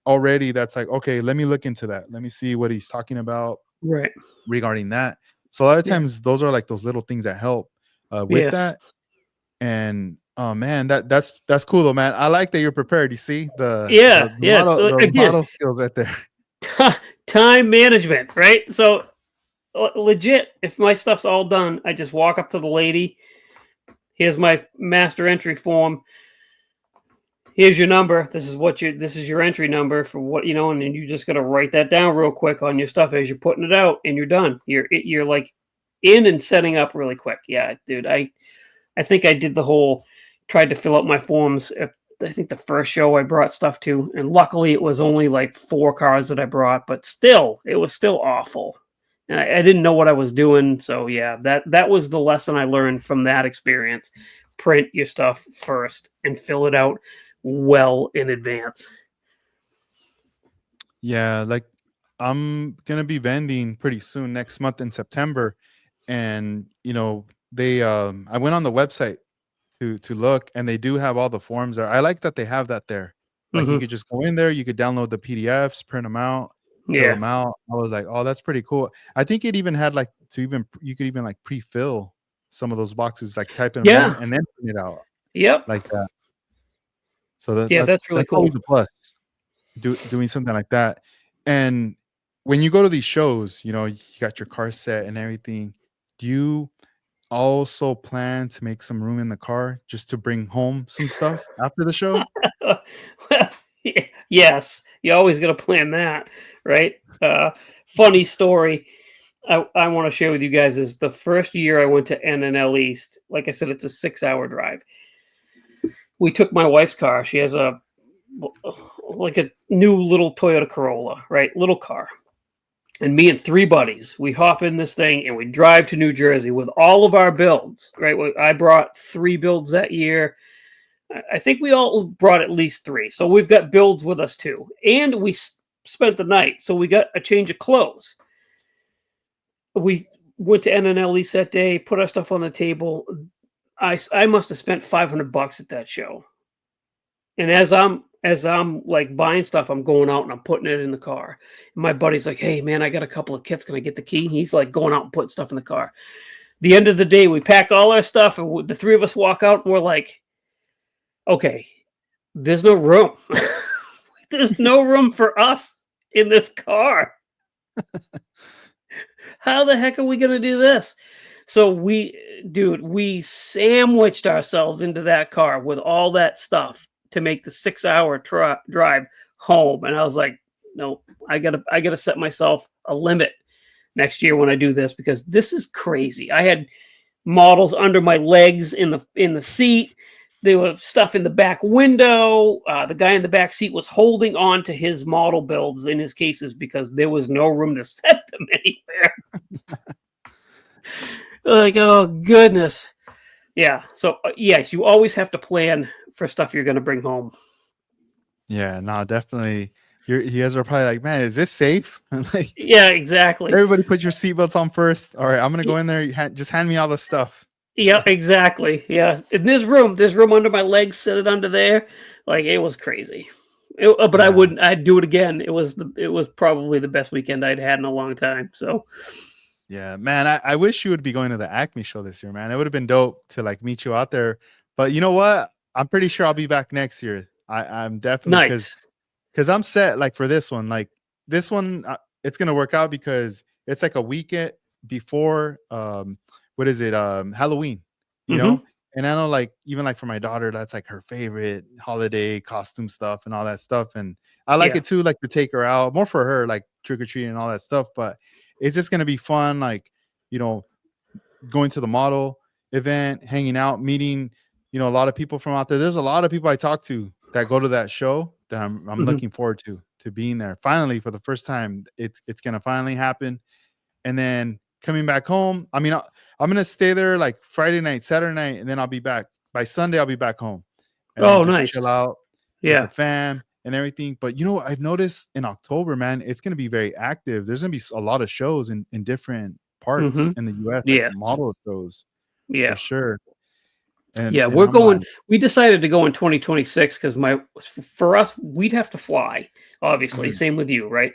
already, that's like, okay, let me look into that, let me see what he's talking about Right. regarding that. So a lot of Yeah. times those are like those little things that help with Yes. that. And oh man, that's cool though, man. I like that you're prepared. You see Yeah. Yeah. So the again, model skills right there. time management, right? So legit, if my stuff's all done, I just walk up to the lady. Here's my master entry form. Here's your number. This is your entry number for what and then you just gotta write that down real quick on your stuff as you're putting it out, and you're done. You're like in and setting up really quick. Yeah, dude. I think I did the whole tried to fill out my forms. I think the first show I brought stuff to, and luckily it was only like 4 cars that I brought, but still, it was still awful. And I didn't know what I was doing, so yeah, that was the lesson I learned from that experience. Print your stuff first and fill it out well in advance. Yeah, like I'm gonna be vending pretty soon next month in September. And they I went on the website to look and they do have all the forms there. I like that they have that there. Like you Hmm. could just go in there, you could download the PDFs, print them out, fill Yeah, them out. I was like, oh, that's pretty cool. I think it even had like you could even like pre-fill some of those boxes, like typing them in yeah, and then print it out yep, like that. So that yeah. that That's really that's cool. always a plus. doing something like that. And when you go to these shows, you got your car set and everything. Do you also plan to make some room in the car just to bring home some stuff after the show? Well, yes, you always got to plan that, right? Funny story I want to share with you guys is the first year I went to NNL East. Like I said, it's a 6 hour drive. We took my wife's car. She has a like a new little Toyota Corolla, right? Little car. And me and three buddies, we hop in this thing and we drive to New Jersey with all of our builds, right? I brought three builds that year. I think we all brought at least three. So we've got builds with us too. And we spent the night. So we got a change of clothes. We went to NNLE that day, put our stuff on the table. I must have spent $500 at that show. And as I'm like buying stuff, I'm going out and I'm putting it in the car. And my buddy's like, "Hey man, I got a couple of kits. Can I get the key?" And he's like going out and putting stuff in the car. The end of the day, we pack all our stuff, and the three of us walk out, and we're like, "Okay, there's no room. There's no room for us in this car. How the heck are we gonna do this?" So we sandwiched ourselves into that car with all that stuff to make the 6 hour drive home. And I was like, no, I gotta set myself a limit next year when I do this because this is crazy. I had models under my legs in the seat. There was stuff in the back window. The guy in the back seat was holding on to his model builds in his cases because there was no room to set them anywhere. Like, oh goodness. Yeah. So yes, you always have to plan for stuff you're going to bring home. Yeah, no, definitely. You guys are probably like, man, is this safe? Like, Yeah, exactly. everybody put your seatbelts on first. All right, I'm gonna go in there. Just hand me all the stuff. Yeah, exactly. Yeah. And there's room under my legs, set it under there. Like it was crazy. But Yeah. I'd do it again. It was probably the best weekend I'd had in a long time. So Yeah, man, I wish you would be going to the Acme show this year, man. It would have been dope to like meet you out there. But you know what? I'm pretty sure I'll be back next year. I'm definitely nice. because I'm set like for this one. Like this one, it's gonna work out because it's like a weekend before what is it? Halloween, you Hmm. know? And I know like even like for my daughter, that's like her favorite holiday costume stuff and all that stuff. And I like Yeah. it too, like to take her out more for her, like trick or treating and all that stuff. But it's just gonna be fun, like, you know, going to the model event, hanging out, meeting, a lot of people from out there. There's a lot of people I talk to that go to that show that I'm Hmm. looking forward to being there. Finally, for the first time, it's gonna finally happen. And then coming back home, I mean, I'm gonna stay there like Friday night, Saturday night, and then I'll be back by Sunday. I'll be back home, and then Oh, just nice. chill out with the Yeah. fam and everything. But I've noticed in October, man, it's gonna be very active. There's gonna be a lot of shows in different parts Hmm. in the US, like Yeah. model shows for Yeah. sure. And Yeah. and We're I'm going. like, We decided to go in 2026 because for us we'd have to fly. Obviously, mhm, same with you, right?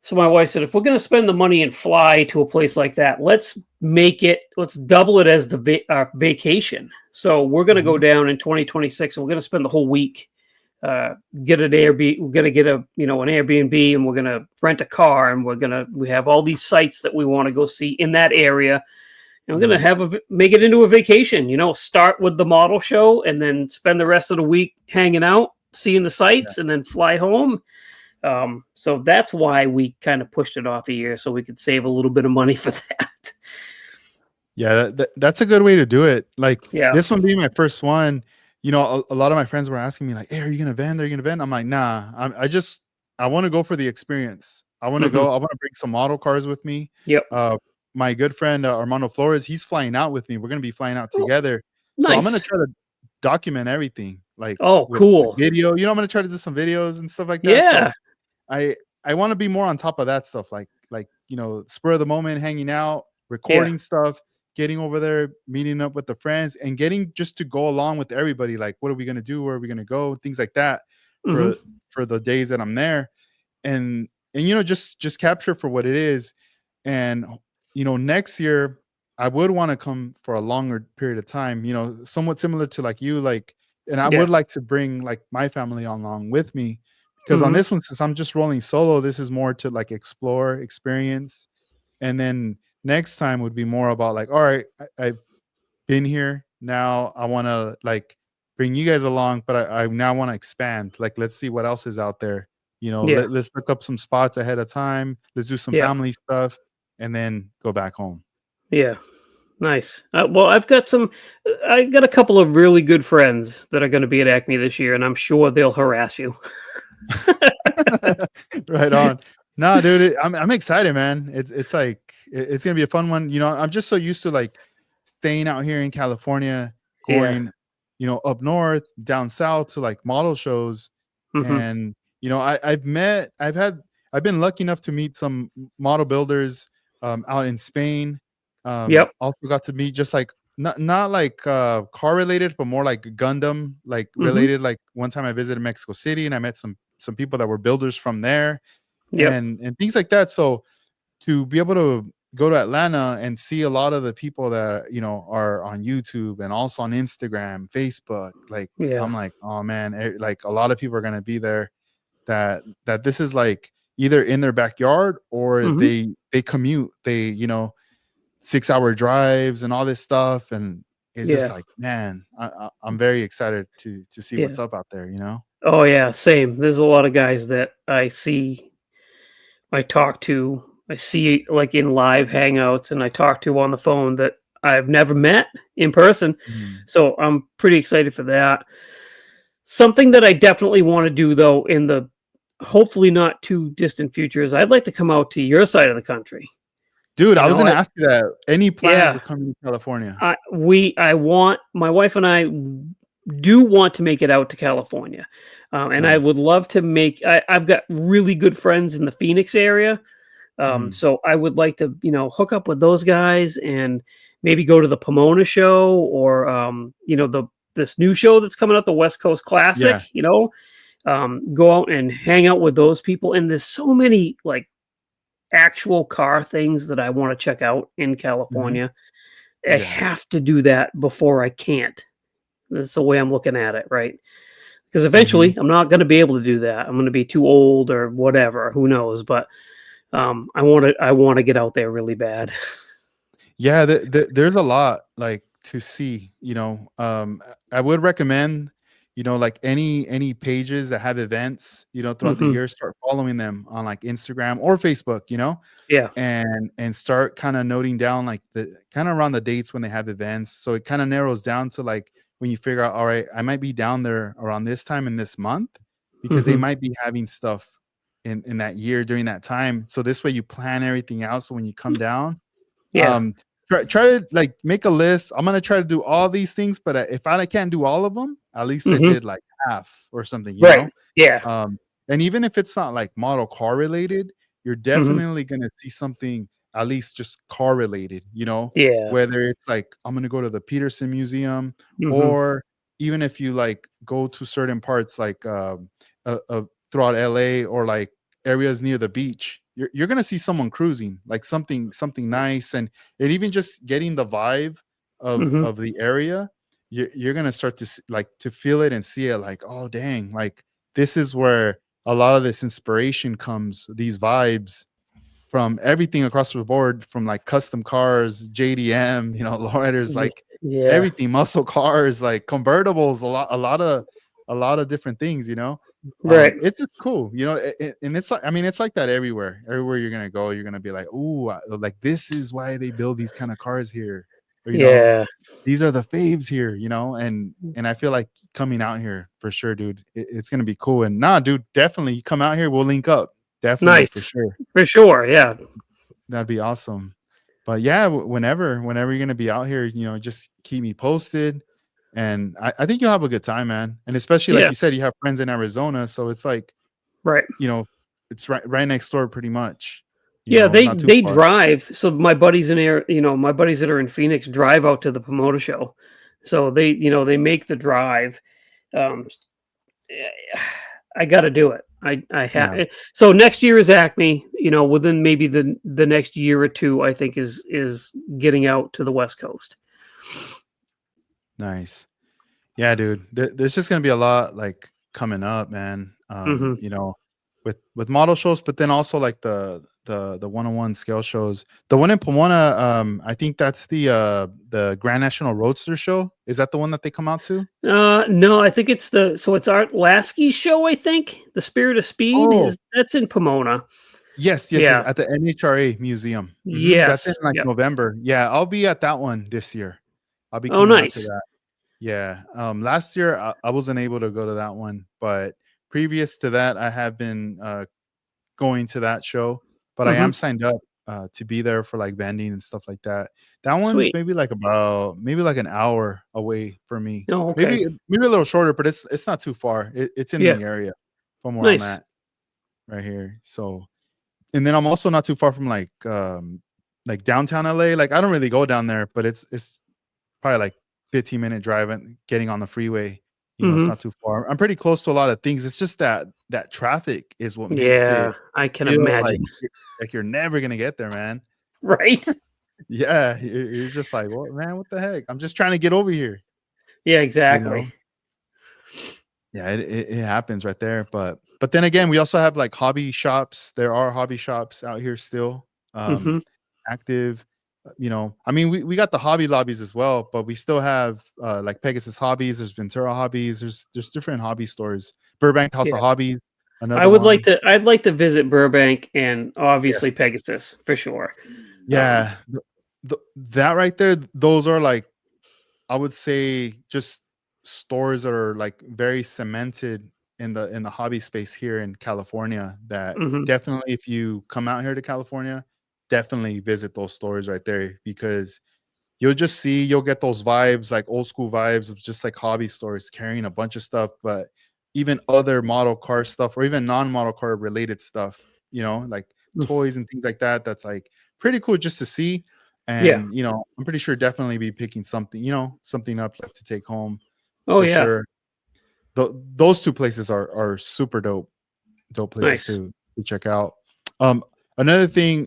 So my wife said, if we're going to spend the money and fly to a place like that, let's double it as our vacation. So we're going to go mhm, down in 2026 and we're going to spend the whole week, uh, get an Airbnb. We're going to get an Airbnb and we're going to rent a car and we have all these sites that we want to go see in that area. And we're going mhm, to make it into a vacation, start with the model show and then spend the rest of the week hanging out, seeing the yeah. sites and then fly home. So that's why we kind of pushed it off a year so we could save a little bit of money for that. Yeah, that's a good way to do it. Like Yeah. this one being my first one, a lot of my friends were asking me like, "Hey, are you gonna vend? Are you gonna vend?" I'm like, "Nah, I want to go for the experience. I want to Hmm. go. I want to bring some model cars with me." Yep. Uh, my good friend Armando Flores, he's flying out with me. We're gonna be flying out Oh, together, so I'm gonna nice. try to document everything, like Oh, with cool. video. I'm gonna try to do some videos and stuff like that. So Yeah. I I want to be more on top of that stuff, like spur of the moment, hanging out, Yeah. recording stuff, getting over there, meeting up with the friends, and getting just to go along with everybody. Like, what are we gonna do? Where are we gonna go? Things like that Hmm. for the days that I'm there, and just capture for what it is. And next year I would want to come for a longer period of time. Somewhat similar to like you, like, and I Yeah. would like to bring like my family along with me because on Mhm. this one, since I'm just rolling solo, this is more to like explore, experience, and then next time would be more about like, all right, I've been here. Now I want to like bring you guys along, but I now want to expand. Like, let's see what else is out there. Yeah. Let's look up some spots ahead of time. Let's do some Yeah. family stuff, and then go back home. Yeah. Nice. Well, I got a couple of really good friends that are gonna be at Acme this year, and I'm sure they'll harass you. Right on. No, dude, I'm excited, man. It's like it's gonna be a fun one. I'm just so used to like staying out here in California, Yeah. going, up north, down south to like model shows, Mhm. and I've been lucky enough to meet some model builders out in Spain. Yep. Also got to meet just like not like car related, but more like Gundam like Mhm. related. Like one time I visited Mexico City and I met some people that were builders from there Yep. and things like that. So to be able to go to Atlanta and see a lot of the people that are on YouTube and also on Instagram, Facebook, like Yeah. I'm like, oh man, like a lot of people are gonna be there that this is like either in their backyard or Mhm. they commute, 6-hour drives and all this stuff, and it's just Yeah. like, man, I'm very excited to see what's Yeah. up out there. Oh, yeah, same. There's a lot of guys that I talk to, I see, like, in live hangouts, and I talk to on the phone that I've never met in person, Mhm. so I'm pretty excited for that. Something that I definitely wanna do, though, in the hopefully not too distant future is I'd like to come out to your side of the country, Dude, you I was know, gonna ask you that. Any plans yeah. of coming to California? I want my wife and I do want to make it out to California, and I Nice. would love to I've got really good friends in the Phoenix area, Mhm. so I would like to, hook up with those guys and maybe go to the Pomona show or, the this new show that's coming out, the West Coast Classic. Yeah. Go out and hang out with those people. And there's so many like actual car things that I want to check out in Mhm. California. I Yeah. have to do that before I can't. That's the way I'm looking at it, right? Because Mhm. eventually I'm not going to be able to do that. I'm going to be too old or whatever. Who knows? But I want to get out there really bad. Yeah, there's a lot, like, to see, I would recommend, like, any pages that have events, throughout the Hmm. year, start following them on, like, Instagram or Facebook. Yeah. And start kinda noting down, like, the kinda around the dates when they have events, so it kinda narrows down to, like, when you figure out, "Alright, I might be down there around this time in this month," because they Hmm. might be having stuff in that year during that time, so this way you plan everything out, so when you come down, Yeah. um, try to, like, make a list. I'm gonna try to do all these things, but, if I can't do all of them, at least I Hmm. did, like, half or something, you Right. know? Yeah. Um, and even if it's not, like, model car related, you're Hmm. definitely gonna see something at least just car related, Yeah. whether it's, like, I'm gonna go to the Peterson Museum, Hmm. or even if you, like, go to certain parts, like, throughout LA or, like, areas near the beach, you're gonna see someone cruising, like, something nice, and even just getting the vibe Hmm. of the area, you're gonna start to like, to feel it and see it like, "Oh, dang, like, this is where a lot of this inspiration comes, these vibes from everything across the board, from, like, custom cars, JDM, lowriders, like, Yeah. everything, muscle cars, like, convertibles, a lot of different things. Right. It's just cool, and it's like, I mean, it's like that everywhere. Everywhere you're gonna go, you're gonna be like, "Ooh, like, this is why they build these kinda cars here," or, Yeah. "These are the faves here," and I feel like coming out here for sure, dude, it's gonna be cool, and nah, dude, definitely come out here, we'll link up. Definitely, Nice. for sure. For sure. Yeah. That'd be awesome. But yeah, whenever you're gonna be out here, just keep me posted, and I think you'll have a good time, man. And especially like Yeah. you said, you have friends in Arizona, so it's like, Right. you know, it's right next door pretty much, Yeah, they not too they far. drive. So my buddies in air, my buddies that are in Phoenix drive out to the Pomona show. So they make the drive. Um, eh, I got to do it. I have. Yeah, So next year is Acme. Within maybe the next year or two, I think is getting out to the West Coast. nice. Yeah, dude. There's just gonna be a lot like coming up, man. Hmm. with model shows, but then also like the one-on-one scale shows. The one in Pomona, I think that's the Grand National Roadster show. Is that the one that they come out to? No, I think it's Art Lasky's show. I think the Spirit of Speed Oh, is that's in Pomona. yes, yes, yes, Yeah. at the NHRA museum. That's in Yes. like Yep. November. Yeah, I'll be at that one this year. I'll be Oh, coming out to nice. that. Yeah. Last year I wasn't able to go to that one, but previous to that, I have been going to that show, but I Hmm. am signed up to be there for like vending and stuff like that. That one's Sweet. maybe like an hour away from me. Oh, okay. Maybe a little shorter, but it's not too far. It's in Yeah. the area from where I'm Nice. at right here. So, and then I'm also not too far from like downtown LA. Like I don't really go down there, but it's probably like 15-minute drive and getting on the freeway. It's Hmm. not too far. I'm pretty close to a lot of things. It's just that traffic is what makes it Yeah, I can feel like imagine. you're never gonna get there, man. Right? Yeah, you're just like, "What, man? What the heck? I'm just trying to get over here," Yeah, you know? exactly. Yeah, it happens right there, but then again, we also have, like, hobby shops. There are hobby shops out here still, Hmm. active, I mean, we got the Hobby Lobbies as well, but we still have, like, Pegasus Hobbies, there's Ventura Hobbies, there's different hobby stores. Burbank House Yeah. of Hobbies, another one. I'd like to visit Burbank and obviously Yes. Pegasus for sure. Um, Yeah, that right there, those are, like, I would say just stores that are like very cemented in the hobby space here in California that mhm. definitely if you come out here to California, definitely visit those stores right there because you'll get those vibes, like old school vibes of just like hobby stores carrying a bunch of stuff, but even other model car stuff or even non-model car related stuff, like Mm. toys and things like that. That's like pretty cool just to see. Yeah. And I'm pretty sure definitely be picking something, something up like to take home Oh, for yeah. sure. Those two places are super dope places Nice. to check out. Um, Another thing,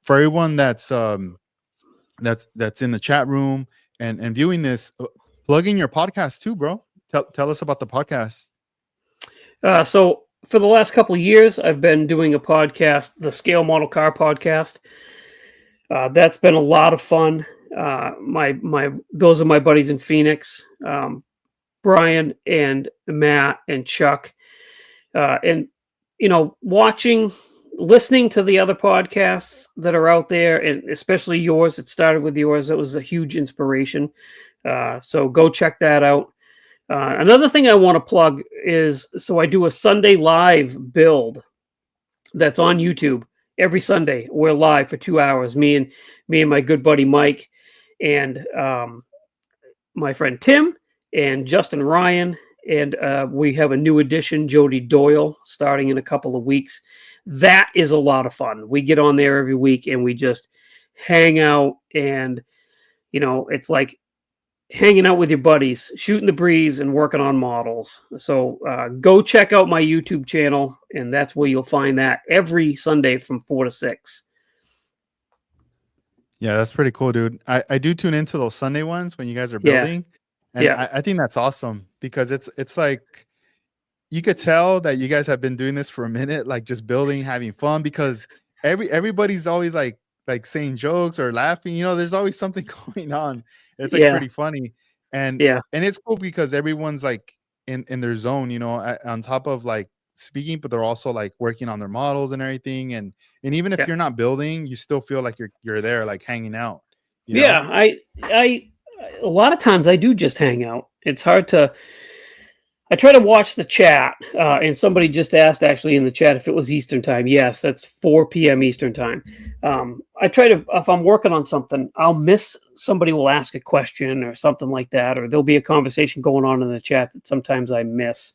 for everyone that's in the chat room and viewing this, plug in your podcast too, bro. Tell us about the podcast. So for the last couple of years, I've been doing a podcast, the Scale Model Car Podcast. That's been a lot of fun. My those are my buddies in Phoenix, Brian and Matt and Chuck, and watching, listening to the other podcasts that are out there, and especially yours. It started with yours. It was a huge inspiration. So go check that out. Another thing I want to plug is so I do a Sunday live build that's on YouTube every Sunday. We're live for 2 hours. Me and my good buddy Mike, and my friend Tim and Justin Ryan, and we have a new addition, Jody Doyle, starting in a couple of weeks. That is a lot of fun. We get on there every week and we just hang out, and it's like hanging out with your buddies, shooting the breeze, and working on models. So go check out my YouTube channel, and that's where you'll find that every Sunday from 4 to 6. Yeah, that's pretty cool, dude. I do tune into those Sunday ones when you guys are Yeah, building, and yeah, I think that's awesome because it's like you could tell that you guys have been doing this for a minute, like just building, having fun because everybody's always like saying jokes or laughing. There's always something going on. It's like yeah, pretty funny, and yeah, and it's cool because everyone's like in their zone. On top of like speaking, but they're also like working on their models and everything. And even if yeah, you're not building, you still feel like you're there, like hanging out. You know? yeah. I, a lot of times I do just hang out. It's hard to. I try to watch the chat, and somebody just asked actually in the chat if it was Eastern time. Yes, that's 4 p.m. Eastern time. I try to, if I'm working on something, I'll miss somebody will ask a question or something like that, or there'll be a conversation going on in the chat that sometimes I miss.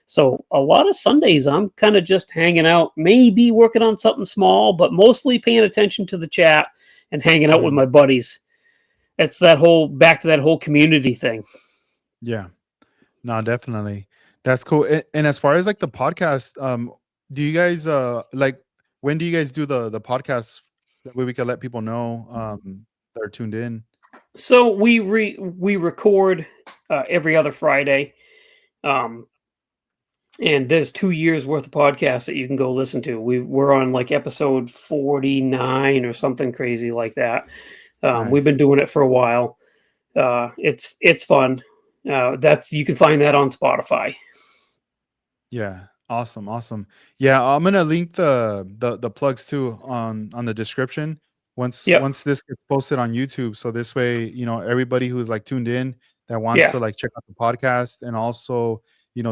So a lot of Sundays I'm kind of just hanging out, maybe working on something small, but mostly paying attention to the chat and hanging out with Mhm. my buddies. It's that whole back to that whole community thing. Yeah. No, definitely. That's cool. And as far as like the podcast, do you guys like when do you guys do the podcast that way we can let people know that are tuned in? So we record every other Friday. Um, And there's 2 years worth of podcasts that you can go listen to. We're on like episode 49 or something crazy like that. We've Nice. been doing it for a while. It's fun. That's You can find that on Spotify. Yeah. Awesome, awesome. Yeah, I'm gonna link the plugs too on the description Yep. once this gets posted on YouTube. So this way, everybody who's like tuned in that wants Yeah. to like check out the podcast and also,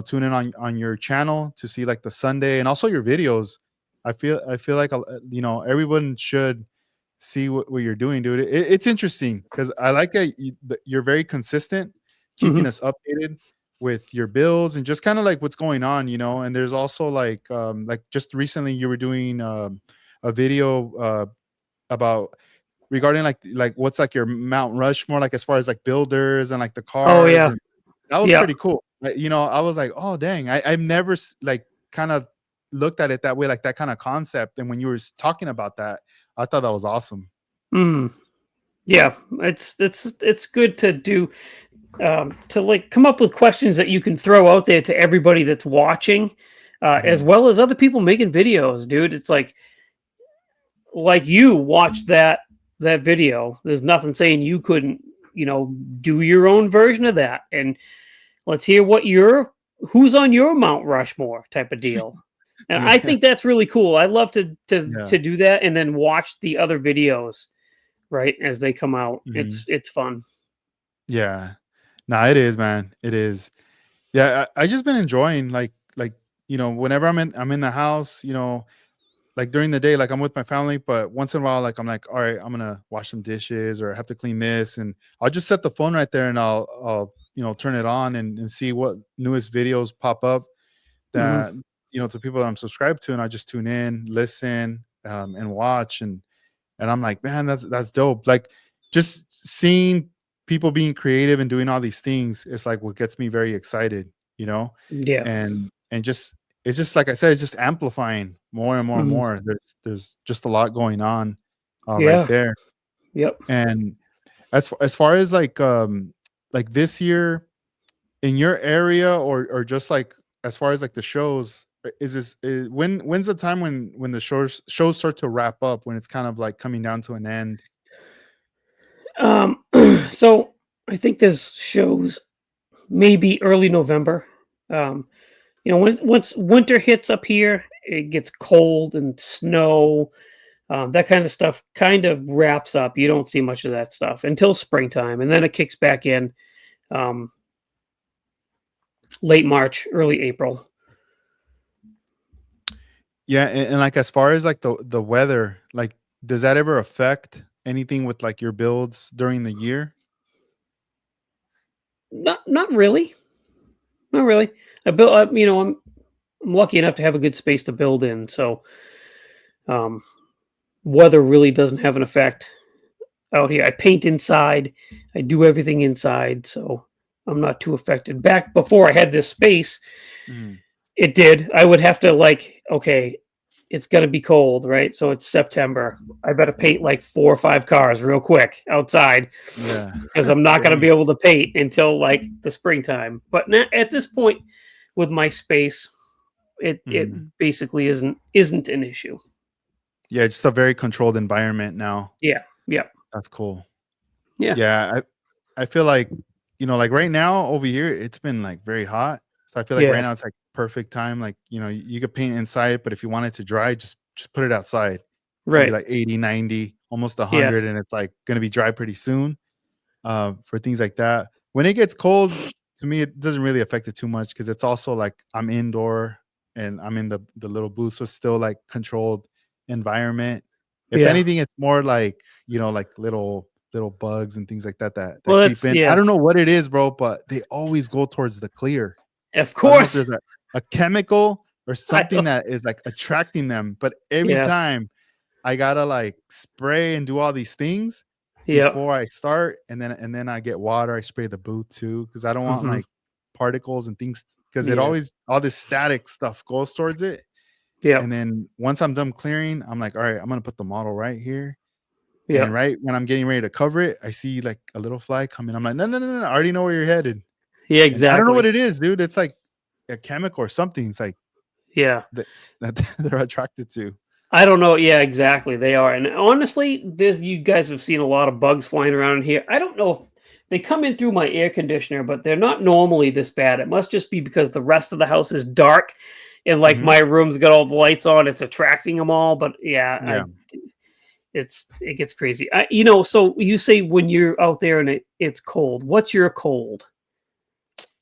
tune in on your channel to see like the Sunday and also your videos. I feel like everyone should see what you're doing, dude. It's interesting because I like that you're very consistent, keeping Hmm. us updated with your bills and just kind of like what's going on, and there's also like just recently you were doing a video about regarding like what's like your Mount Rushmore, like as far as like builders and like the Oh cars, yeah. and that was Yeah. pretty cool. I was like, oh dang, I've never like kind of looked at it that way, like that kind of concept. And when you were talking about that, I thought that was awesome. Mm. Yeah. It's good to do, to like come up with questions that you can throw out there to everybody that's watching, as Mhm. well as other people making videos, dude. It's like you watched that video. There's nothing saying you couldn't, do your own version of that. And let's hear who's on your Mount Rushmore type of deal. And I Yeah, think that's really cool. I love yeah. to do that and then watch the other videos, right, as they come out. Mhm. It's fun. Yeah. Nah, it is, man. It is. Yeah, I just been enjoying like whenever I'm in the house, like during the day, like I'm with my family, but once in a while, like I'm like, all right, I'm gonna wash some dishes or I have to clean this, and I'll just set the phone right there and I'll turn it on and see what newest videos pop up Hmm. that to people that I'm subscribed to, and I just tune in, listen, and watch, and I'm like, man, that's dope. Like just seeing people being creative and doing all these things is like what gets me very excited, you know? Yeah. And just it's just like I said, it's just amplifying more and more and Hmm. more. There's just a lot going on right Yeah. there. Yep. And as far as like this year in your area or just like as far as like the shows, when's the time when the shows start to wrap up, when it's kind of like coming down to an end? Um, so I think there's shows maybe early November. Um, once winter hits up here, it gets cold and snow. That kind of stuff kind of wraps up. You don't see much of that stuff until springtime, and then it kicks back in, um, late March, early April. Yeah, and like as far as like the weather, like does that ever affect anything with like your builds during the year? Not really, not really. I built. I'm lucky enough to have a good space to build in, so um, weather really doesn't have an effect out here. I paint inside. I do everything inside, so I'm not too affected. Back before I had this space, Mhm. it did. I would have to like, okay, it's gonna be cold, right? So it's September. I better paint like 4 or 5 cars real quick outside Yeah. because I'm not gonna be Same. able to paint until like the springtime. But at this point, with my space, it Mhm. basically isn't an issue. Yeah, just a very controlled environment now. Yeah. Yeah. That's cool. Yeah. Yeah, I feel like, like right now over here, it's been like very hot. So I feel like right Yeah. now it's like perfect time. Like, you could paint inside, but if you want it to dry, just put it outside. It's gonna be Right. like 80, 90, almost Yeah. 100, and it's like gonna be dry pretty soon. For things like that. When it gets cold, to me, it doesn't really affect it too much because it's also like I'm indoor and I'm in the little booth, so it's still like controlled environment. If Yeah. anything, it's more like like little bugs and things like that Well, creep that's in. I yeah. don't know what it is, bro, but they always go towards the clear. Of I don't know if course. there's a chemical or I something that is like attracting them, but every Yeah. time I gotta like spray and do all these things Yeah. before I start, and then I get water. I spray the booth too because I don't want Mhm. like particles and things because it Yeah. always all this static stuff goes towards it. Yep. And then once I'm done clearing, I'm like, all right, I'm gonna put the model right here. And Yep. right when I'm getting ready to cover it, I see like a little fly coming. I'm like, no, no, no, no, I already know where you're headed. Yeah, And I don't know what exactly. it is, dude. It's like a chemical or something. It's like Yeah. that that they're attracted to. I don't know. Yeah, exactly. They are. And honestly, this you guys have seen a lot of bugs flying around in here. I don't know if they come in through my air conditioner, but they're not normally this bad. It must just be because the rest of the house is dark and like Mhm. my room's got all the lights on, it's attracting them all. But yeah, Yeah. it gets crazy. So you say when you're out there and it's cold. What's your cold?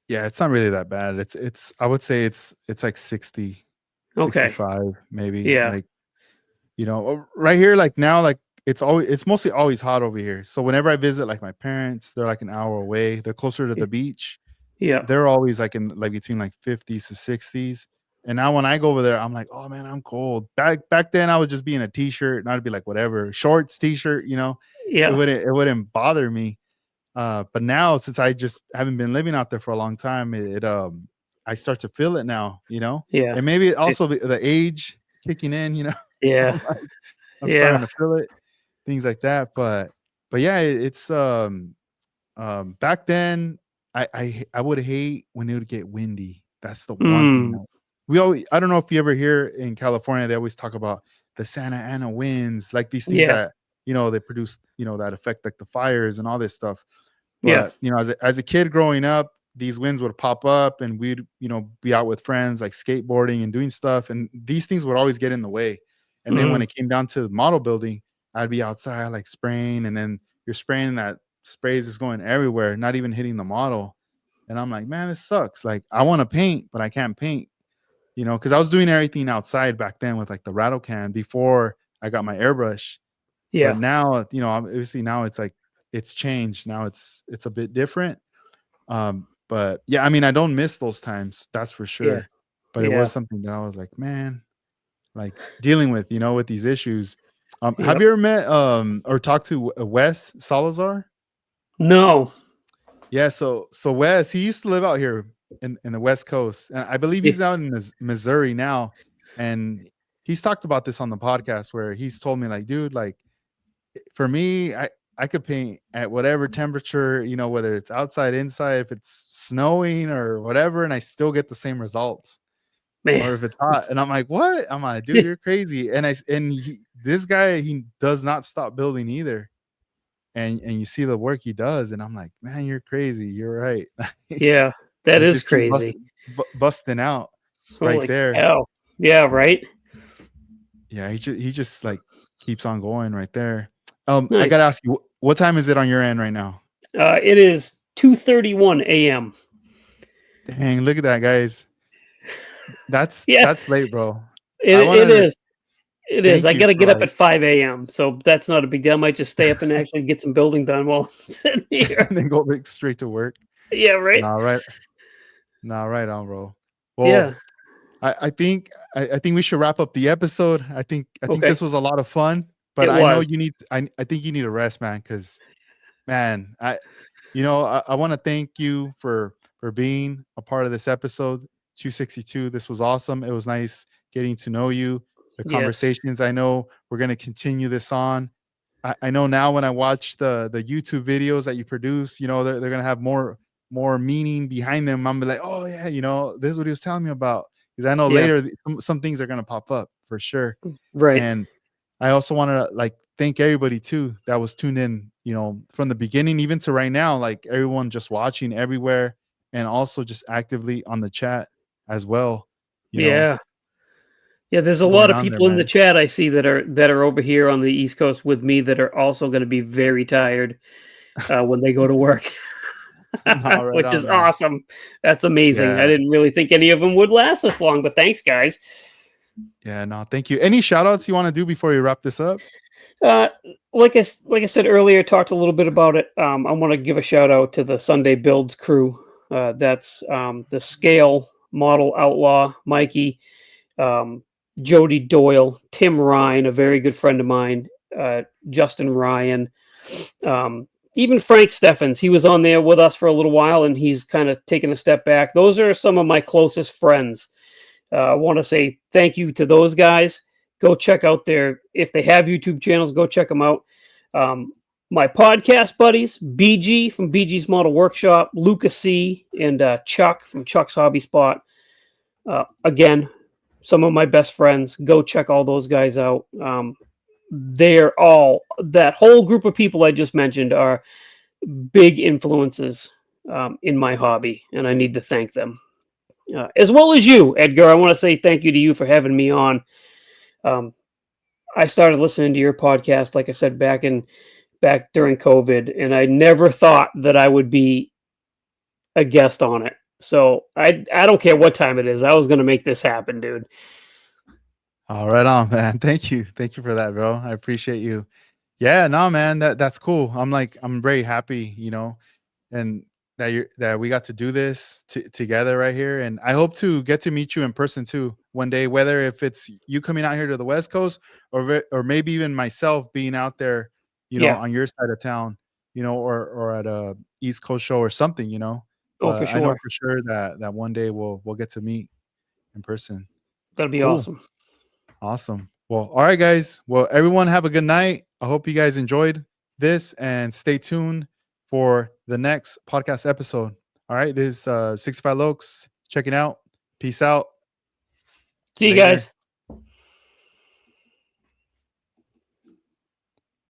Yeah, it's not really that bad. It's I would say it's like 60, Okay. 65 maybe, Yeah. like, right here, like, now, like, it's mostly always hot over here. So whenever I visit, like, my parents, they're, like, an hour away. They're closer to the beach. Yeah. They're always, like, in, like, between, like, 50s to 60s. And now when I go over there, I'm like, "Oh, man, I'm cold." Back then, I would just be in a T-shirt, and I'd be like, "Whatever." Shorts, T-shirt, it Yeah. wouldn't bother me. But now since I just haven't been living out there for a long time, I start to feel it now. Yeah. And maybe It- also the age kicking in. yeah. I'm like I'm starting Yeah. to feel it, things like that. But yeah, it's back then I would hate when it would get windy. That's the one thing Mm. that we always I don't know if you ever hear in California, they always talk about the Santa Ana winds, like these things Yeah. that they produce, that affect like the fires and all this stuff. Yeah. But, as a kid growing up, these winds would pop up and we'd, be out with friends like skateboarding and doing stuff. And these things would always get in the way. And then when Mhm. it came down to the model building, I'd be outside like spraying, and then you're spraying that sprays is going everywhere, not even hitting the model. And I'm like, man, this sucks. Like, I want to paint, but I can't paint, because I was doing everything outside back then with like the rattle can before I got my airbrush. But Yeah. now, obviously now it's like it's changed. Now it's a bit different. But yeah, I mean, I don't miss those times, that's for Yeah. sure. But it was Yeah. something that I was like, man, like dealing with these issues. Have Yep. you ever met or talked to Wes Salazar? No. Yeah, so Wes, he used to live out here in the West Coast, and I believe Yeah. he's out in Missouri now. And he's talked about this on the podcast where he's told me like, dude, like for me, I could paint at whatever temperature, whether it's outside, inside, if it's snowing or whatever, and I still get the same results. Man. Or if it's hot, and I'm like, "What?" I'm like, "Dude, you're crazy." This guy, he does not stop building either. And you see the work he does, and I'm like, "Man, you're crazy. You're right." Yeah. That He is just keep crazy. busting out right Holy there. cow. Yeah, right? Yeah, he just like keeps on going right there. I Nice. gotta ask you, what time is it on your end right now? It is 2:31 AM. Dang, look at that, guys. That's Yeah, that's late, bro. it I it wanted to is. It is. thank I you gotta for get up like at 5 AM, so that's not a big deal. I might just stay up and actually get some building done while I'm sitting here. and then go like straight to work. Yeah, right? Nah, right. Nah, right on, bro. Yeah. Well, I think we should wrap up the episode. I think Okay. this was a lot of fun, but It I know was. you need I think you need a rest, man, because man, I want to thank you for being a part of this episode 262. This was awesome. It was nice getting to know you. The Yes. conversations, I know we're going to continue this on. I know now when I watch the YouTube videos that you produce, they're gonna have more meaning behind them. I'm be like, oh yeah, this is what he was telling me about. Because I know Yeah. later some things are gonna pop up for sure. Right. And I also want to like thank everybody too that was tuned in, from the beginning even to right now, like everyone just watching everywhere, and also just actively on the chat as well, you know, Yeah. Yeah, there's a lot going of on there, people in the man. chat I see that are over here on the East Coast with me that are also gonna be very tired, when they go to work, All right which on, is man. awesome. That's amazing. I Yeah. didn't really think any of them would last this long, but thanks, guys. Yeah, no, thank you. Any shout outs you want to do before we wrap this up? Uh, like I said earlier, talked a little bit about it. I want to give a shout out to the Sunday Builds crew. That's the Scale Model Outlaw, Mikey, um, Jody Doyle, Tim Ryan, a very good friend of mine, Justin Ryan, even Frank Steffens. He was on there with us for a little while, and he's kind of taken a step back. Those are some of my closest friends. I want to say thank you to those guys. Go check out if they have YouTube channels, go check them out. Um, my podcast buddies, BG from BG's Model Workshop, Lucas C, and Chuck from Chuck's Hobby Spot. Again, some of my best friends. Go check all those guys out. They're all that whole group of people I just mentioned are big influences in my hobby, and I need to thank them. As well as you, Edgar. I want to say thank you to you for having me on. Um, I started listening to your podcast, like I said, back during COVID, and I never thought that I would be a guest on it. So I don't care what time it is. I was going to make this happen, dude. All right on, man. Thank you for that, bro. I appreciate you. Yeah, no, man, that's cool. I'm very happy, and that we got to do this together right here. And I hope to get to meet you in person too one day, whether if it's you coming out here to the West Coast or maybe even myself being out there, Yeah. on your side of town, or at a East Coast show or something, Oh, for But I know sure. for sure that one day we'll get to meet in person. That'll be Cool. awesome. Awesome. Well, all right, guys. Well, everyone have a good night. I hope you guys enjoyed this and stay tuned for the next podcast episode. All right. This is 65 Lokes checking out. Peace out. See you Later. guys.